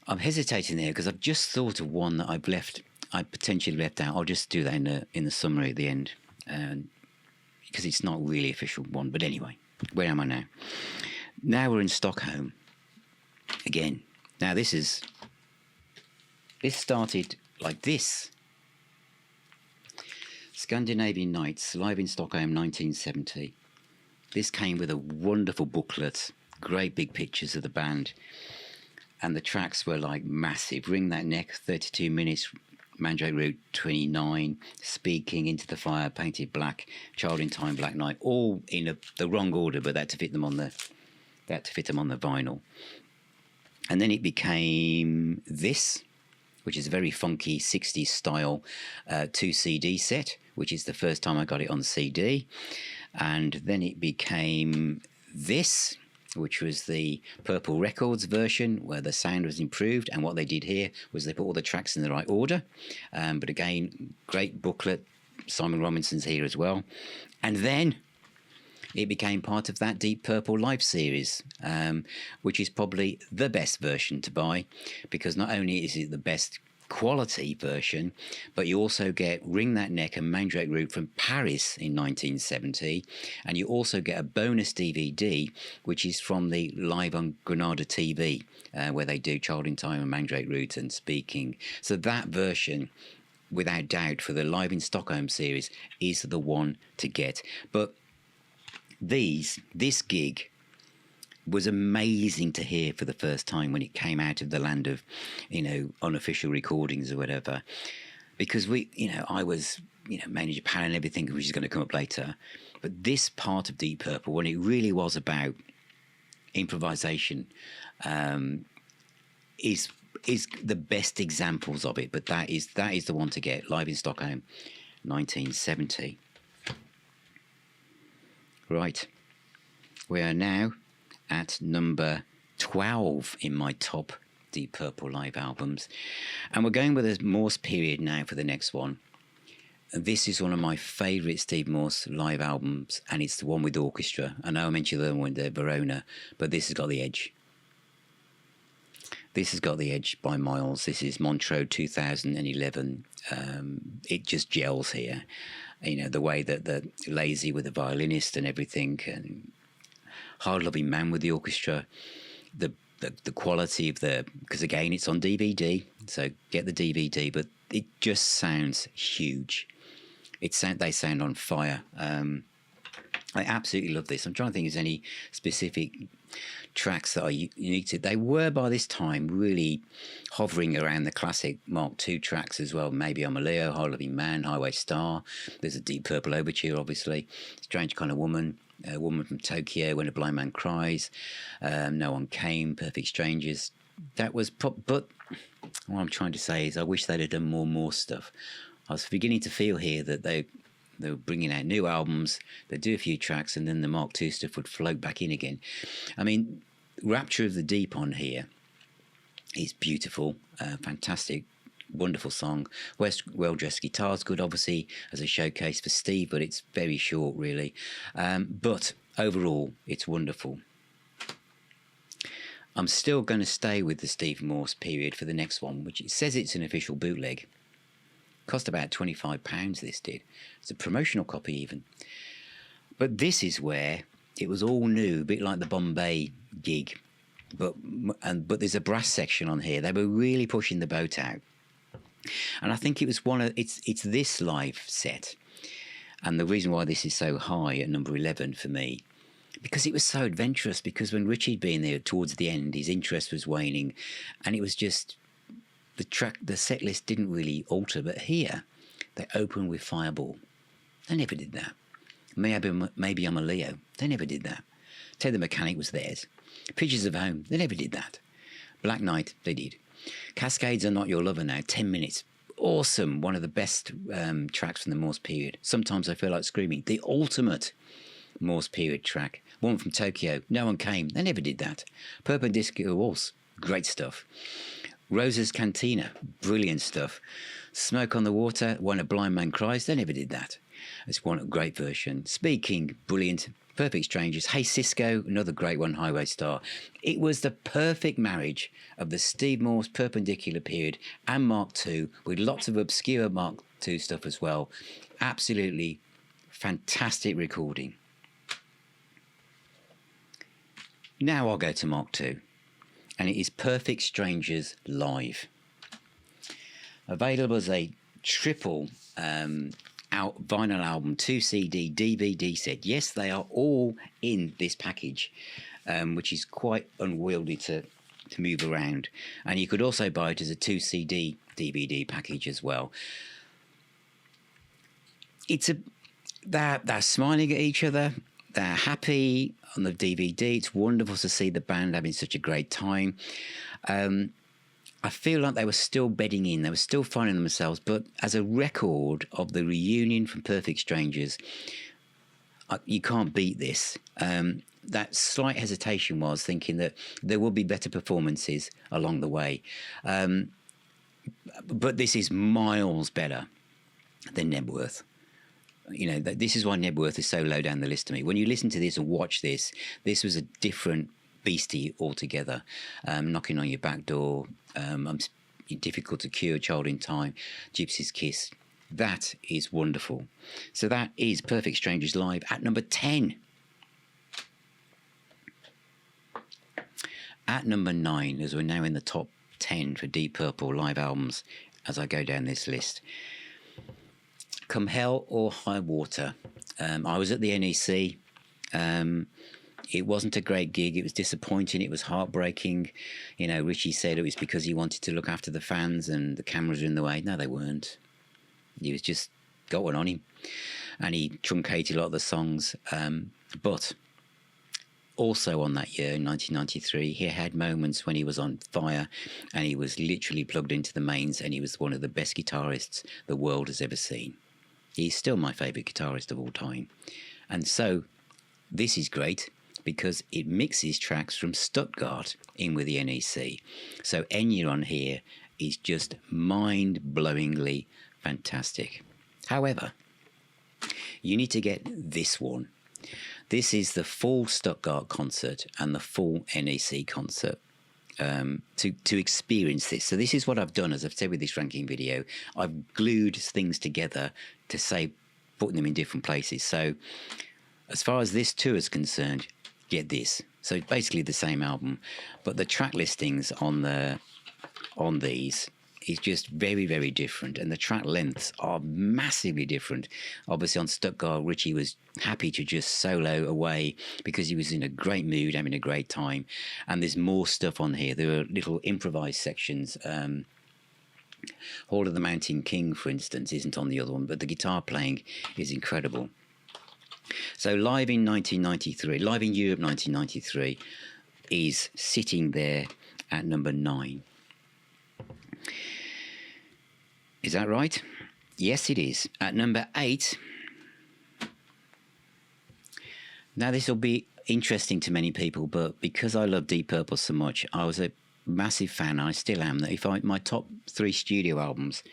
I'm hesitating there because I've just thought of one that I potentially left out. I'll just do that in the summary at the end, because it's not really official one. But anyway, where am I now? Now we're in Stockholm again. Now this started like this. Scandinavian Nights, live in Stockholm, 1970. This came with a wonderful booklet, great big pictures of the band, and the tracks were like massive. Ring That Neck, 32 minutes, Mandrake Root, 29, Speaking, Into the Fire, Painted Black, Child in Time, Black Knight, all in the wrong order, but that to fit them on the vinyl. And then it became this, which is a very funky 60s style 2 CD set, which is the first time I got it on CD. And then it became this, which was the Purple Records version, where the sound was improved. And what they did here was they put all the tracks in the right order. But again, great booklet. Simon Robinson's here as well. And then it became part of that Deep Purple Live series, which is probably the best version to buy, because not only is it the best quality version, but you also get Wring That Neck and Mandrake Root from Paris in 1970, and you also get a bonus DVD, which is from the Live on Granada TV, where they do Child in Time and Mandrake Root and Speaking. So that version, without doubt, for the Live in Stockholm series, is the one to get. But this gig was amazing to hear for the first time when it came out of the land of, unofficial recordings or whatever, because I was, mainly Japan and everything, which is going to come up later. But this part of Deep Purple, when it really was about improvisation, is the best examples of it. But that is the one to get. Live in Stockholm, 1970. Right, we are now at number 12 in my top Deep Purple live albums, and we're going with a Morse period now for the next one. This is one of my favourite Steve Morse live albums, and it's the one with orchestra. I know I mentioned the other one, the Verona, but this has got the edge. This has got the edge by miles. This is Montreux 2011. It just gels here. The way that the Lazy with the violinist and everything, and Hard Loving Man with the orchestra, the quality of because again, it's on DVD, so get the DVD, but it just sounds huge. They sound on fire. I absolutely love this. I'm trying to think if there's any specific tracks that are unique to it. They were by this time really hovering around the classic Mark II tracks as well. Maybe I'm a Leo, Hard Loving Man, Highway Star. There's a Deep Purple Overture, obviously. Strange Kind of Woman, A Woman from Tokyo, When a Blind Man Cries, No One Came, Perfect Strangers. That was but what I'm trying to say is I wish they'd have done more stuff. I was beginning to feel here that they were bringing out new albums, they'd do a few tracks, and then the Mark II stuff would float back in again. I mean, Rapture of the Deep on here is beautiful, fantastic, wonderful song. Well-dressed guitar's good, obviously, as a showcase for Steve, but it's very short, really. But overall, it's wonderful. I'm still going to stay with the Steve Morse period for the next one, which it says it's an official bootleg. Cost about £25, this did. It's a promotional copy even. But this is where it was all new, a bit like the Bombay gig. But there's a brass section on here. They were really pushing the boat out. And I think it was it's this live set. And the reason why this is so high at number 11 for me, because it was so adventurous, because when Richie'd been there towards the end, his interest was waning, and it was just... The set list didn't really alter, but here they open with Fireball. They never did that. Maybe I'm a Leo. They never did that. Ted the Mechanic was theirs. Pictures of Home. They never did that. Black Knight. They did. Cascades Are Not Your Lover now. 10 minutes. Awesome. One of the best tracks from the Morse period. Sometimes I Feel Like Screaming. The ultimate Morse period track. One from Tokyo. No One Came. They never did that. Perpendicular Waltz. Great stuff. Rosa's Cantina, brilliant stuff. Smoke on the Water, When a Blind Man Cries, they never did that. It's one great version. Speaking, brilliant. Perfect Strangers, Hey Cisco, another great one, Highway Star. It was the perfect marriage of the Steve Morse Perpendicular period and Mark II, with lots of obscure Mark II stuff as well. Absolutely fantastic recording. Now I'll go to Mark II. And it is Perfect Strangers Live. Available as a triple vinyl album, 2 CD, DVD set. Yes, they are all in this package, which is quite unwieldy to move around. And you could also buy it as a 2 CD DVD package as well. They're smiling at each other. they're happy on the DVD. It's wonderful to see the band having such a great time. I feel like they were still bedding in. They were still finding themselves. But as a record of the reunion from Perfect Strangers, you can't beat this. That slight hesitation was thinking that there will be better performances along the way. But this is miles better than Knebworth. You know, this is why Knebworth is so low down the list to me. When you listen to this and watch this, this was a different beastie altogether. Knocking on Your Back Door, Difficult to Cure, Child in Time, Gypsy's Kiss. That is wonderful. So that is Perfect Strangers live at number 10. At number 9, as we're now in the top 10 for Deep Purple live albums, as I go down this list, Come Hell or High Water. I was at the NEC. It wasn't a great gig. It was disappointing. It was heartbreaking. You know, Richie said it was because he wanted to look after the fans and the cameras were in the way. No, they weren't. He was just got one on him. And he truncated a lot of the songs. But also on that year, in 1993, he had moments when he was on fire and he was literally plugged into the mains, and he was one of the best guitarists the world has ever seen. He's still my favourite guitarist of all time. And so this is great because it mixes tracks from Stuttgart in with the NEC. So Enya on here is just mind-blowingly fantastic. However, you need to get this one. This is the full Stuttgart concert and the full NEC concert to experience this. So this is what I've done, as I've said with this ranking video. I've glued things together to say, putting them in different places. So as far as this tour is concerned, get this. So basically the same album, but the track listings on these is just very, very different, and the track lengths are massively different. Obviously on Stuttgart, Richie was happy to just solo away because he was in a great mood, having a great time, and there's more stuff on here. There are little improvised sections. Hall of the Mountain King, for instance, isn't on the other one, but the guitar playing is incredible. So live in 1993, live in Europe 1993, is sitting there at number 9. Is that right? Yes, it is. At number 8. Now, this will be interesting to many people, but because I love Deep Purple so much, I was a massive fan, I still am, that if my top 3 studio albums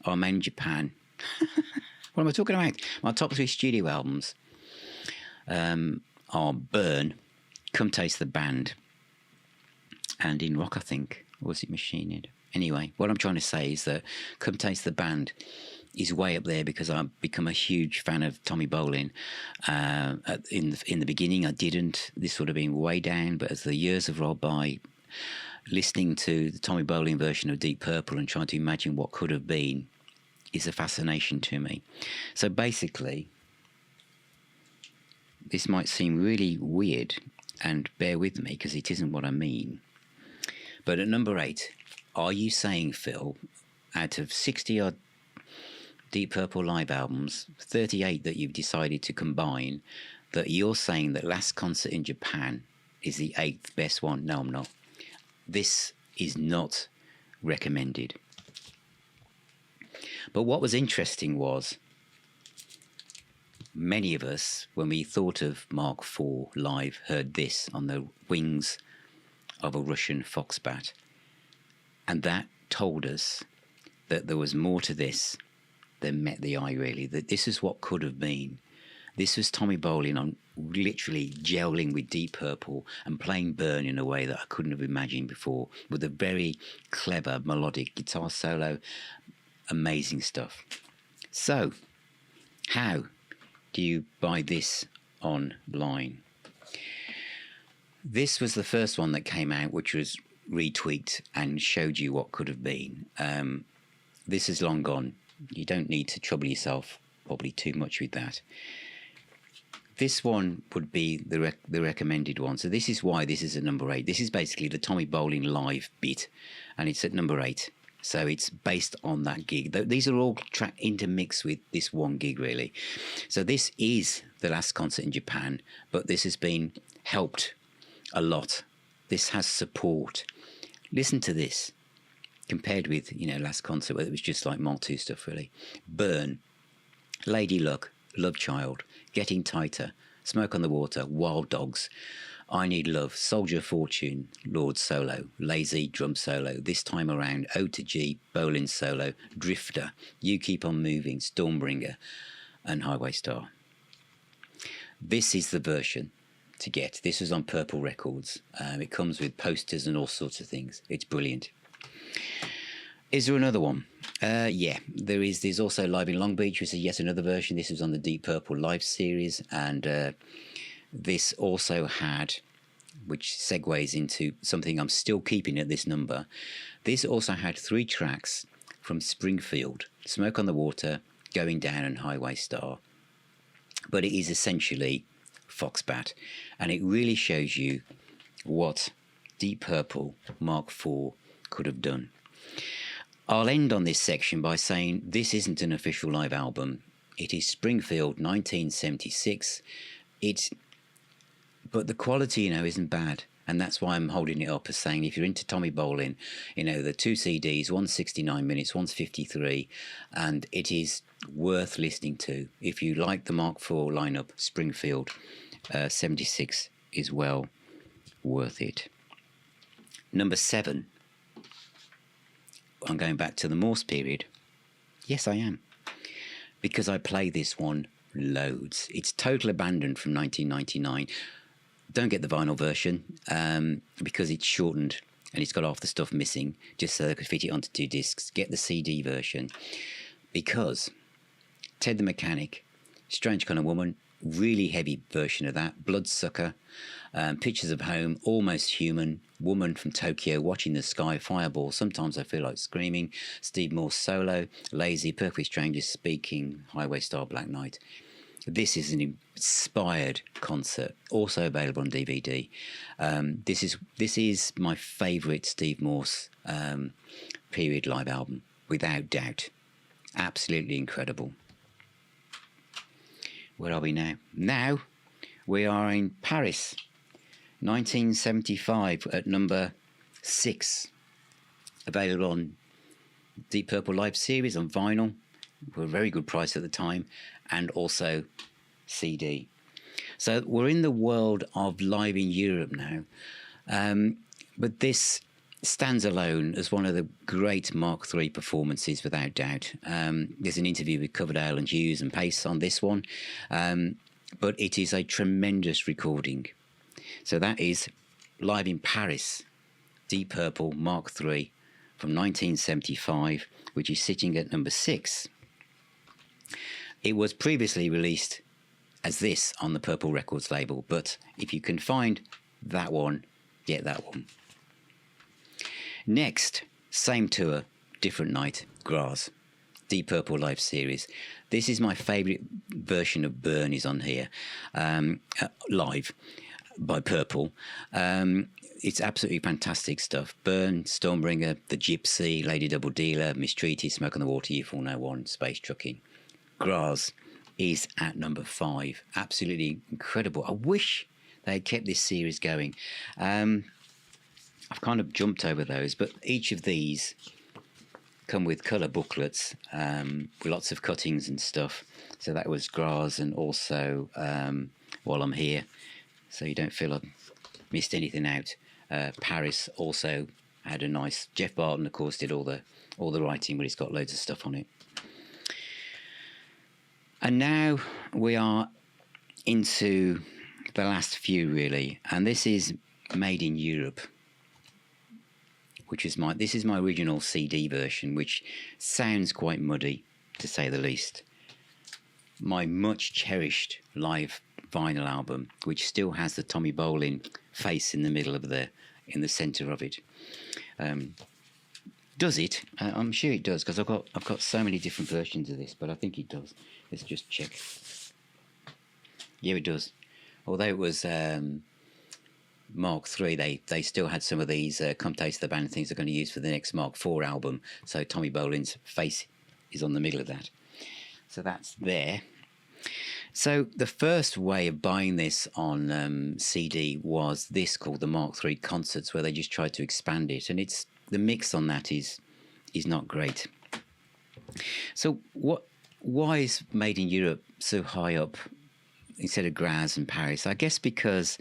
are made in Japan. What am I talking about? My top 3 studio albums are Burn, Come Taste the Band, and In Rock, I think. Or was it Machine Head? Anyway, what I'm trying to say is that Come Taste the Band is way up there because I've become a huge fan of Tommy Bolin. In the beginning, I didn't. This would have been way down, but as the years have rolled by, listening to the Tommy Bolin version of Deep Purple and trying to imagine what could have been is a fascination to me. So basically, this might seem really weird, and bear with me because it isn't what I mean. But at number 8, are you saying, Phil, out of 60-odd Deep Purple live albums, 38 that you've decided to combine, that you're saying that Last Concert in Japan is the 8th best one? No, I'm not. This is not recommended. But what was interesting was many of us, when we thought of Mark IV live, heard this on the wings of a Russian foxbat. And that told us that there was more to this than met the eye, really, that this is what could have been. This was Tommy Bolin on literally gelling with Deep Purple and playing Burn in a way that I couldn't have imagined before, with a very clever melodic guitar solo. Amazing stuff. So, how do you buy this online? This was the first one that came out, which was retweaked and showed you what could have been. This is long gone. You don't need to trouble yourself probably too much with that. This one would be the recommended one. So this is why this is at number 8. This is basically the Tommy Bolin live bit, and it's at number 8. So it's based on that gig. These are all intermixed with this one gig, really. So this is the last concert in Japan, but this has been helped a lot. This has support. Listen to this. Compared with, last concert where it was just like Mark II stuff, really. Burn, Lady Luck, Love Child, Getting Tighter, Smoke on the Water, Wild Dogs, I Need Love, Soldier of Fortune, Lord Solo, Lazy Drum Solo, This Time Around, O to G, Bolin Solo, Drifter, You Keep On Moving, Stormbringer, and Highway Star. This is the version to get. This was on Purple Records. It comes with posters and all sorts of things. It's brilliant. Is there another one? Yeah, there is. There's also Live in Long Beach, which is yet another version. This was on the Deep Purple Live series, and this also had, which segues into something I'm still keeping at this number. This also had 3 tracks from Springfield: Smoke on the Water, Going Down, and Highway Star. But it is essentially Foxbat, and it really shows you what Deep Purple Mark IV could have done. I'll end on this section by saying this isn't an official live album. It is Springfield 1976. But the quality, isn't bad. And that's why I'm holding it up as saying, if you're into Tommy Bolin, the 2 CDs, one's 69 minutes, one's 53, and it is worth listening to. If you like the Mark IV lineup, Springfield 76 is well worth it. Number 7. I'm going back to the Morse period. Yes, I am. Because I play this one loads. It's Total Abandon from 1999. Don't get the vinyl version because it's shortened and it's got half the stuff missing, just so they could fit it onto 2 discs. Get the CD version because Ted the Mechanic, Strange Kind of Woman, really heavy version of that, Bloodsucker, Pictures of Home, Almost Human, Woman from Tokyo, Watching the Sky, Fireball, Sometimes I Feel Like Screaming, Steve Morse Solo, Lazy, Perfectly Strangers, Speaking, Highway Star, Black Knight. This is an inspired concert, also available on DVD. This is my favourite Steve Morse period live album, without doubt. Absolutely incredible. Where are we now? Now we are in Paris, 1975 at number 6. Available on Deep Purple Live series on vinyl for a very good price at the time, and also CD. So we're in the world of live in Europe now. But this stands alone as one of the great Mark III performances, without doubt. There's an interview with Coverdale and Hughes and Pace on this one. But it is a tremendous recording. So that is Live in Paris, Deep Purple Mark III from 1975, which is sitting at number 6. It was previously released as this on the Purple Records label, but if you can find that one, get that one. Next, same tour, different night, Graz, Deep Purple Live series. This is my favourite version of Burn is on here, live by Purple. It's absolutely fantastic stuff. Burn, Stormbringer, The Gypsy, Lady Double Dealer, Mistreated, Smoke on the Water, U401, Space Trucking. Graz is at number 5. Absolutely incredible. I wish they had kept this series going. I've kind of jumped over those, but each of these come with colour booklets with lots of cuttings and stuff. So that was Graz, and also While I'm Here, so you don't feel I've missed anything out. Paris also had a nice... Jeff Barton, of course, did all the writing, but it's got loads of stuff on it. And now we are into the last few, really, and this is Made in Europe, which is this is my original CD version, which sounds quite muddy, to say the least. My much cherished live vinyl album, which still has the Tommy Bolin face in the middle of in the centre of it. Does it? I'm sure it does, because I've got so many different versions of this, but I think it does. Let's just check. Yeah, it does. Although it was Mark III, they still had some of these Come Taste the Band things they're going to use for the next Mark IV album. So Tommy Bolin's face is on the middle of that. So that's there. So the first way of buying this on CD was this called the Mark III Concerts, where they just tried to expand it, and it's the mix on that is not great. So why is Made in Europe so high up instead of Graz and Paris? I guess because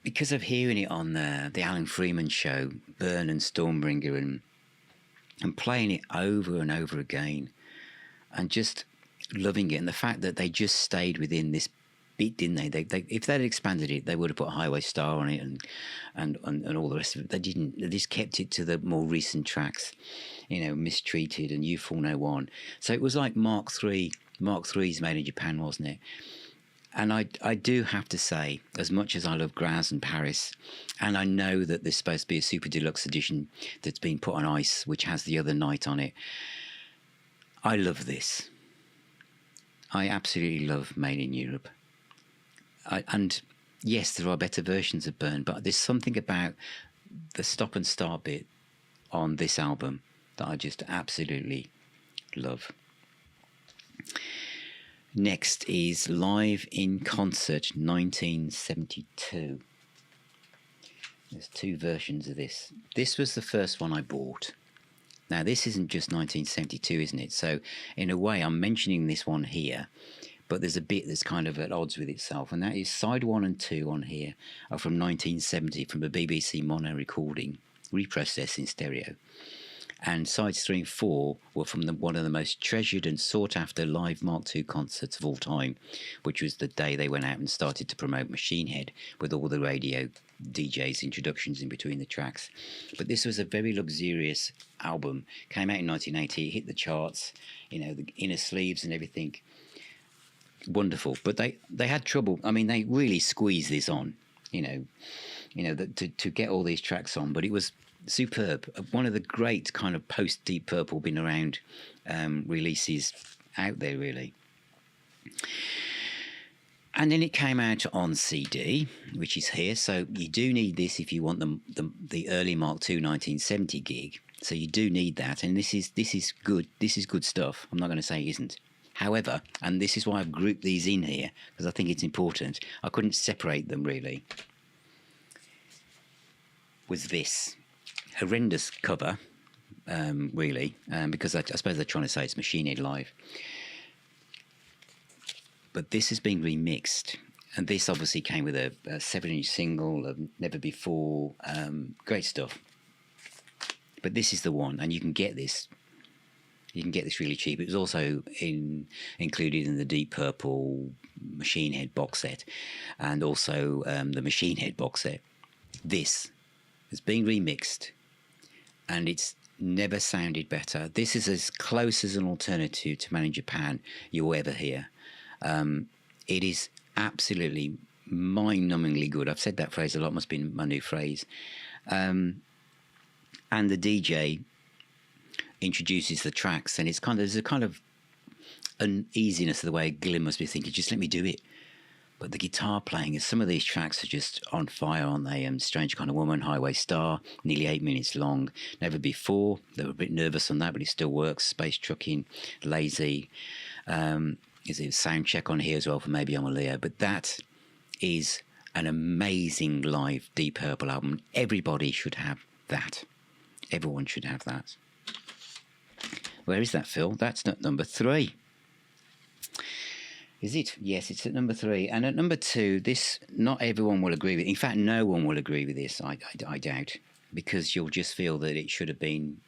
of hearing it on the Alan Freeman show, Bern and Stormbringer, and playing it over and over again, and just loving it, and the fact that they just stayed within this beat, didn't they? They if they'd expanded it, they would have put Highway Star on it and all the rest of it. They didn't. They just kept it to the more recent tracks, Mistreated and U401. So it was like Mark III's Made in Japan, wasn't it? And I do have to say, as much as I love Graz and Paris, and I know that there's supposed to be a super deluxe edition that's been put on ice, which has The Other Night on it, I love this. I absolutely love Made in Europe. And yes, there are better versions of Burn, but there's something about the stop and start bit on this album that I just absolutely love. Next is Live in Concert 1972. There's two versions of this. This was the first one I bought. Now, this isn't just 1972, isn't it? So, in a way, I'm mentioning this one here, but there's a bit that's kind of at odds with itself, and that is side 1 and 2 on here are from 1970 from a BBC mono recording, reprocessed in stereo. And sides 3 and 4 were from one of the most treasured and sought-after live Mark II concerts of all time, which was the day they went out and started to promote Machine Head with all the radio DJs' introductions in between the tracks. But this was a very luxurious album. Came out in 1980, hit the charts, the inner sleeves and everything. Wonderful. But they had trouble. I mean, they really squeezed this on, to get all these tracks on. But it was superb. One of the great kind of post Deep Purple been around releases out there, really. And then it came out on CD, which is here. So you do need this if you want the early Mark II 1970 gig. So you do need that, and this is good. This is good stuff. I'm not going to say it isn't. However, and this is why I've grouped these in here, because I think it's important, I couldn't separate them really, was this horrendous cover, really, because I suppose they're trying to say it's Machine Head Live. But this has been remixed, and this obviously came with a 7-inch single of Never Before, great stuff. But this is the one, and you can get this. You can get this really cheap. It was also included in the Deep Purple Machine Head box set, and also the Machine Head box set. This has been remixed, and it's never sounded better. This is as close as an alternative to Man in Japan you'll ever hear. It is absolutely mind-numbingly good. I've said that phrase a lot. Must be my new phrase. And the DJ introduces the tracks, and there's a kind of uneasiness of the way Glim must be thinking, just let me do it. But the guitar playing, some of these tracks are just on fire, aren't they? Strange Kind of Woman, Highway Star, nearly 8 minutes long. Never Before, they were a bit nervous on that, but it still works. Space Trucking, Lazy. Is it Sound Check on here as well for Maybe I'm a Leo? But that is an amazing live Deep Purple album. Everybody should have that. Everyone should have that. Where is that, Phil? That's at number 3. Is it? Yes, it's at number 3. And at number 2, this, not everyone will agree with. In fact, no one will agree with this, I doubt, because you'll just feel that it should have been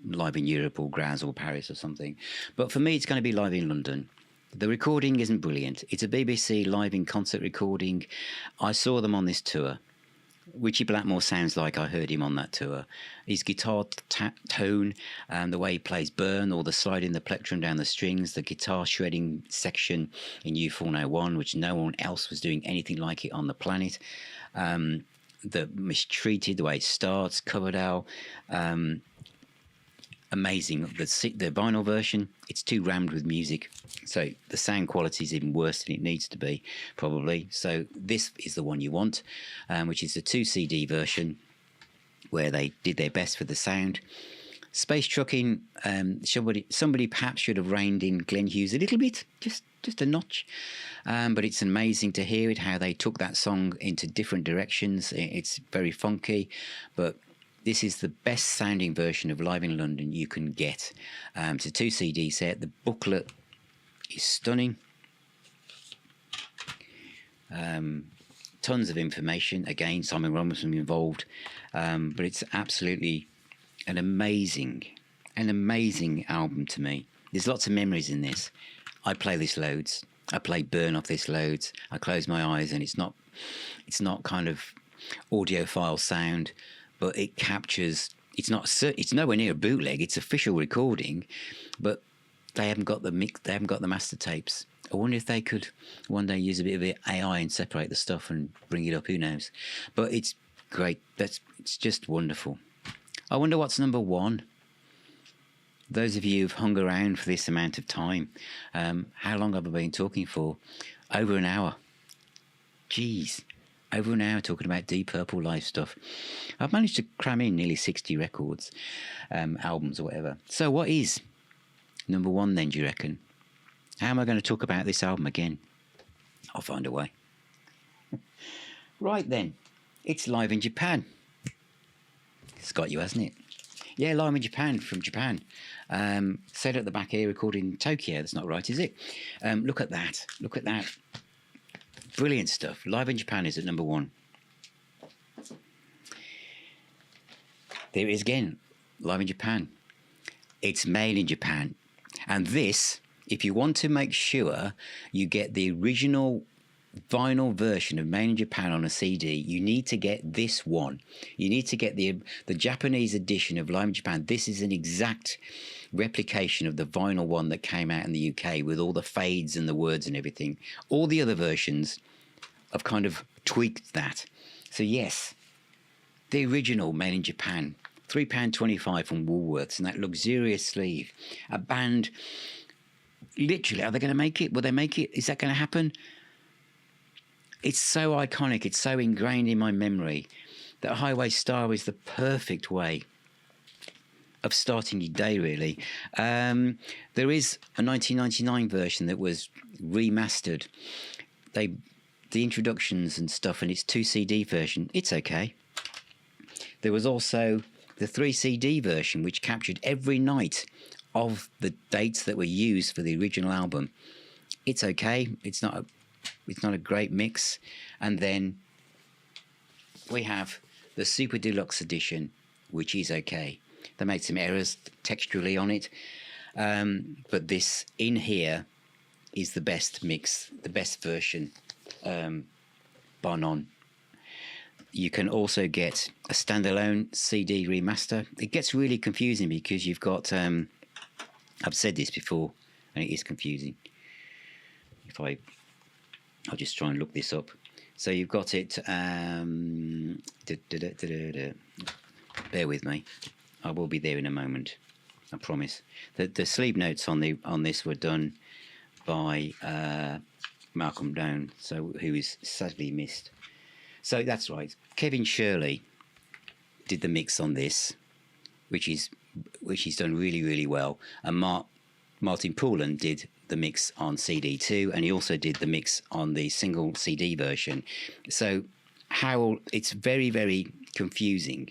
live in Europe or Graz or Paris or something. But for me, it's going to be live in London. The recording isn't brilliant. It's a BBC live in concert recording. I saw them on this tour. Richie Blackmore sounds like I heard him on that tour. His guitar tone, the way he plays Burn, or the sliding the plectrum down the strings, the guitar shredding section in U401, which no one else was doing anything like it on the planet. The Mistreated, the way it starts, Coverdale. Amazing. The vinyl version, it's too rammed with music, so the sound quality is even worse than it needs to be, probably. So this is the one you want, which is the 2 CD version, where they did their best for the sound. Space trucking. Somebody perhaps should have reined in Glenn Hughes a little bit, just a notch. But it's amazing to hear it, how they took that song into different directions. It's very funky, but this is the best sounding version of Live in London you can get. It's a 2 CD set. The booklet is stunning. Tons of information. Again, Simon Robinson involved. But it's absolutely an amazing album to me. There's lots of memories in this. I play this loads. I play Burn off this loads. I close my eyes and it's not kind of audiophile sound, but it captures. It's nowhere near a bootleg. It's official recording, but they haven't got the mix. They haven't got the master tapes. I wonder if they could one day use a bit of AI and separate the stuff and bring it up. Who knows? But it's great. It's just wonderful. I wonder what's number one. Those of you who've hung around for this amount of time, how long have I been talking for? Over an hour. Jeez, over an hour talking about Deep Purple live stuff. I've managed to cram in nearly 60 records, albums or whatever. So what is number one then, do you reckon? How am I going to talk about this album again? I'll find a way. Right then, it's Live in Japan. It's got you, hasn't it? Yeah, Live in Japan, from Japan. Said at the back here, recorded in Tokyo. That's not right, is it? Look at that. Look at that. Brilliant stuff. Live in Japan is at number one. There it is again. Live in Japan. It's made in Japan. And this, if you want to make sure you get the original vinyl version of Made in Japan on a CD, you need to get this one. You need to get the Japanese edition of Live in Japan. This is an exact replication of the vinyl one that came out in the UK with all the fades and the words and everything. All the other versions have kind of tweaked that. So yes, the original Made in Japan, £3.25 from Woolworths, and that luxurious sleeve. A band, literally, are they going to make it? Will they make it? Is that going to happen? It's so iconic, it's so ingrained in my memory that Highway Star is the perfect way of starting your day, really. There is a 1999 version that was remastered. The introductions and stuff, and it's 2 CD version. It's okay. There was also the 3 CD version, which captured every night of the dates that were used for the original album. It's okay. It's not a great mix. And then we have the Super Deluxe Edition, which is okay. They made some errors texturally on it. But this in here is the best mix, the best version, bar none. You can also get a standalone CD remaster. It gets really confusing because you've got... I've said this before, and it is confusing. I'll just try and look this up. So you've got it... Bear with me. I will be there in a moment. I promise. The sleeve notes on this were done by Malcolm Down, who is sadly missed. So that's right. Kevin Shirley did the mix on this, which he's done really, really well. And Martin Poolen did the mix on CD too, and he also did the mix on the single CD version. So it's very, very confusing.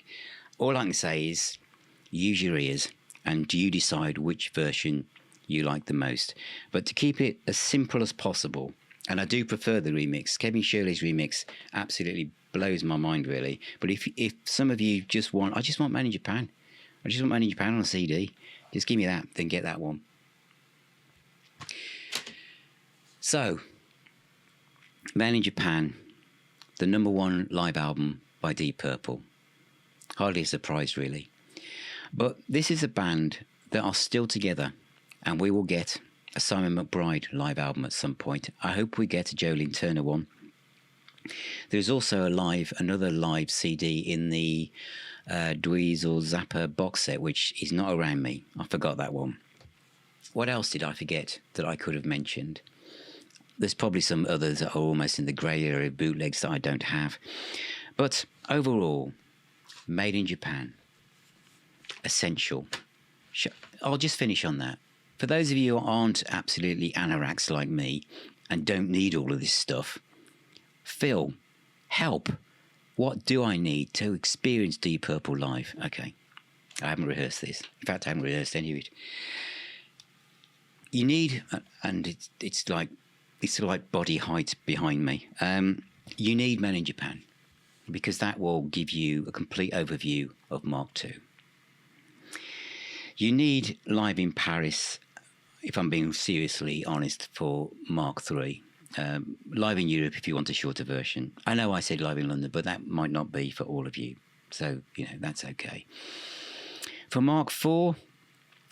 All I can say is use your ears and you decide which version you like the most. But to keep it as simple as possible, and I do prefer the remix. Kevin Shirley's remix absolutely blows my mind, really. But if some of you I just want Made in Japan. I just want Made in Japan on a CD. Just give me that, then get that one. So, Made in Japan, the number one live album by Deep Purple. Hardly a surprise, really. But this is a band that are still together, and we will get a Simon McBride live album at some point. I hope we get a Jolene Turner one. There's also another live CD in the Dweezil Zappa box set, which is not around me. I forgot that one. What else did I forget that I could have mentioned? There's probably some others that are almost in the grey area of bootlegs that I don't have. But overall, Made in Japan, essential. I'll just finish on that. For those of you who aren't absolutely anoraks like me and don't need all of this stuff, Phil, help. What do I need to experience Deep Purple live? Okay, I haven't rehearsed this. In fact, I haven't rehearsed any of it. You need, and it's like body height behind me. You need Men in Japan, because that will give you a complete overview of Mark II. You need Live in Paris, if I'm being seriously honest, for Mark III. Live in Europe if you want a shorter version. I know I said Live in London, but that might not be for all of you. So, that's okay. For Mark IV,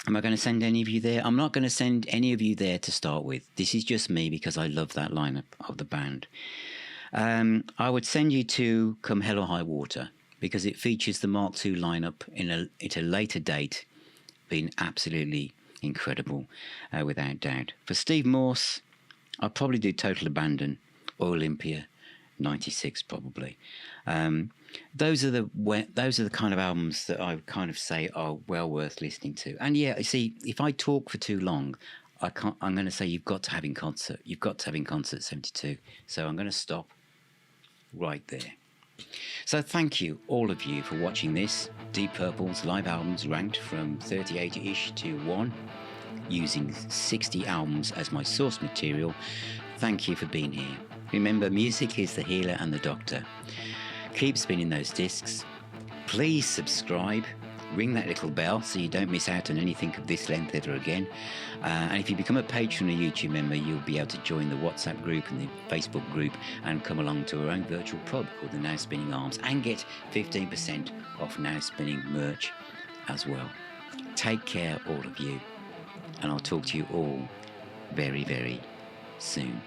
am I going to send any of you there? I'm not going to send any of you there to start with. This is just me because I love that lineup of the band. I would send you to Come Hell or High Water because it features the Mark II lineup at a later date, being absolutely incredible, without doubt. For Steve Morse, I'll probably do Total Abandon or Olympia, 96 probably. Those are the kind of albums that I would kind of say are well worth listening to. And yeah, you see, if I talk for too long, I'm going to say you've got to have In Concert. You've got to have In Concert 72. So I'm going to stop right there. So thank you, all of you, for watching this. Deep Purple's live albums ranked from 38-ish to 1, using 60 albums as my source material. Thank you for being here. Remember, music is the healer and the doctor. Keep spinning those discs. Please subscribe. Ring that little bell so you don't miss out on anything of this length ever again. And if you become a patron or YouTube member, you'll be able to join the WhatsApp group and the Facebook group and come along to our own virtual pub called the Now Spinning Arms and get 15% off Now Spinning merch as well. Take care, all of you, and I'll talk to you all very, very soon.